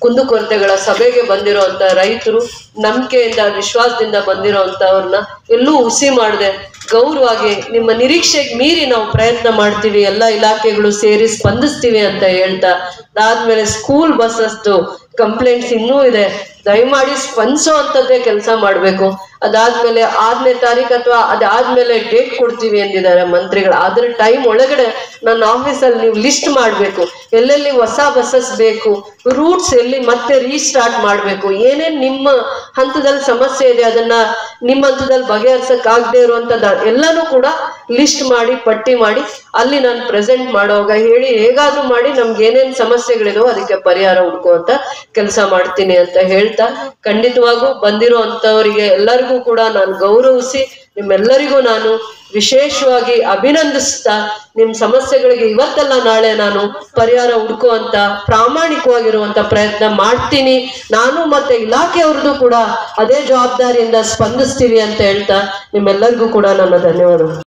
ಕುಂದುಕೊರತೆಗಳ ಸಭೆಗೆ ಬಂದಿರೋಂತ ರೈತರು, ನಂಬಿಕೆಯಿಂದ ವಿಶ್ವಾಸದಿಂದ ಬಂದಿರೋಂಥವ್ರನ್ನ ಎಲ್ಲೂ ಹುಸಿ ಮಾಡದೆ ಗೌರವವಾಗಿ ನಿಮ್ಮ ನಿರೀಕ್ಷೆಗೆ ಮೀರಿ ನಾವು ಪ್ರಯತ್ನ ಮಾಡ್ತೀವಿ, ಎಲ್ಲ ಇಲಾಖೆಗಳು ಸೇರಿ ಸ್ಪಂದಿಸ್ತೀವಿ ಅಂತ ಹೇಳ್ತಾ, ಅದಾದ್ಮೇಲೆ ಸ್ಕೂಲ್ ಬಸ್ಸಸ್ದು ಕಂಪ್ಲೇಂಟ್ಸ್ ಇನ್ನೂ ಇದೆ, ದಯಮಾಡಿ ಸ್ಪಂದಿಸೋ ಅಂತದ್ದೇ ಕೆಲಸ ಮಾಡ್ಬೇಕು. ಅದಾದ್ಮೇಲೆ 6ನೇ ತಾರೀಕು ಅಥವಾ ಅದಾದ್ಮೇಲೆ ಡೇಟ್ ಕೊಡ್ತೀವಿ ಎಂದಿದ್ದಾರೆ ಮಂತ್ರಿಗಳು. ಅದ್ರ ಟೈಮ್ ಒಳಗಡೆ ನನ್ನ ಆಫೀಸಲ್ಲಿ ನೀವು ಲಿಸ್ಟ್ ಮಾಡ್ಬೇಕು, ಎಲ್ಲೆಲ್ಲಿ ಹೊಸ ಬಸ್ಸಸ್ ಬೇಕು, ರೂಟ್ಸ್ ಎಲ್ಲಿ ಮತ್ತೆ ರೀಸ್ಟಾರ್ಟ್ ಮಾಡ್ಬೇಕು, ಏನೇನ್ ನಿಮ್ಮ ಹಂತದಲ್ಲಿ ಸಮಸ್ಯೆ ಇದೆ ಅದನ್ನ ನಿಮ್ಮ ಹಂತದಲ್ಲಿ ಬಗೆಹರಿಸಕ್ ಆಗದೆ ಇರುವಂತದ್ದು ಎಲ್ಲಾನು ಕೂಡ ಲಿಸ್ಟ್ ಮಾಡಿ ಪಟ್ಟಿ ಮಾಡಿ ಅಲ್ಲಿ ನಾನು ಪ್ರೆಸೆಂಟ್ ಮಾಡೋವಾಗ ಹೇಳಿ, ಹೇಗಾದ್ರೂ ಮಾಡಿ ನಮ್ಗೆ ಏನೇನ್ ಸಮಸ್ಯೆಗಳಿದೋ ಅದಕ್ಕೆ ಪರಿಹಾರ ಹುಡ್ಕುವಂತ ಕೆಲಸ ಮಾಡ್ತೀನಿ ಅಂತ ಹೇಳ್ತಾ, ಖಂಡಿತವಾಗೂ ಬಂದಿರೋ ಅಂತವರಿಗೆ ಎಲ್ಲರಿಗೂ ಕೂಡ ನಾನು ಗೌರವಿಸಿ ನಿಮ್ಮೆಲ್ಲರಿಗೂ ನಾನು ವಿಶೇಷವಾಗಿ ಅಭಿನಂದಿಸ್ತಾ, ನಿಮ್ ಸಮಸ್ಯೆಗಳಿಗೆ ಇವತ್ತಲ್ಲ ನಾಳೆ ನಾನು ಪರಿಹಾರ ಹುಡುಕುವಂತ ಪ್ರಾಮಾಣಿಕವಾಗಿರುವಂತ ಪ್ರಯತ್ನ ಮಾಡ್ತೀನಿ. ನಾನು ಮತ್ತೆ ಇಲಾಖೆಯವ್ರದ್ದು ಕೂಡ ಅದೇ ಜವಾಬ್ದಾರಿಯಿಂದ ಸ್ಪಂದಿಸ್ತೀವಿ ಅಂತ ಹೇಳ್ತಾ ನಿಮ್ಮೆಲ್ಲರಿಗೂ ಕೂಡ ನನ್ನ ಧನ್ಯವಾದಗಳು.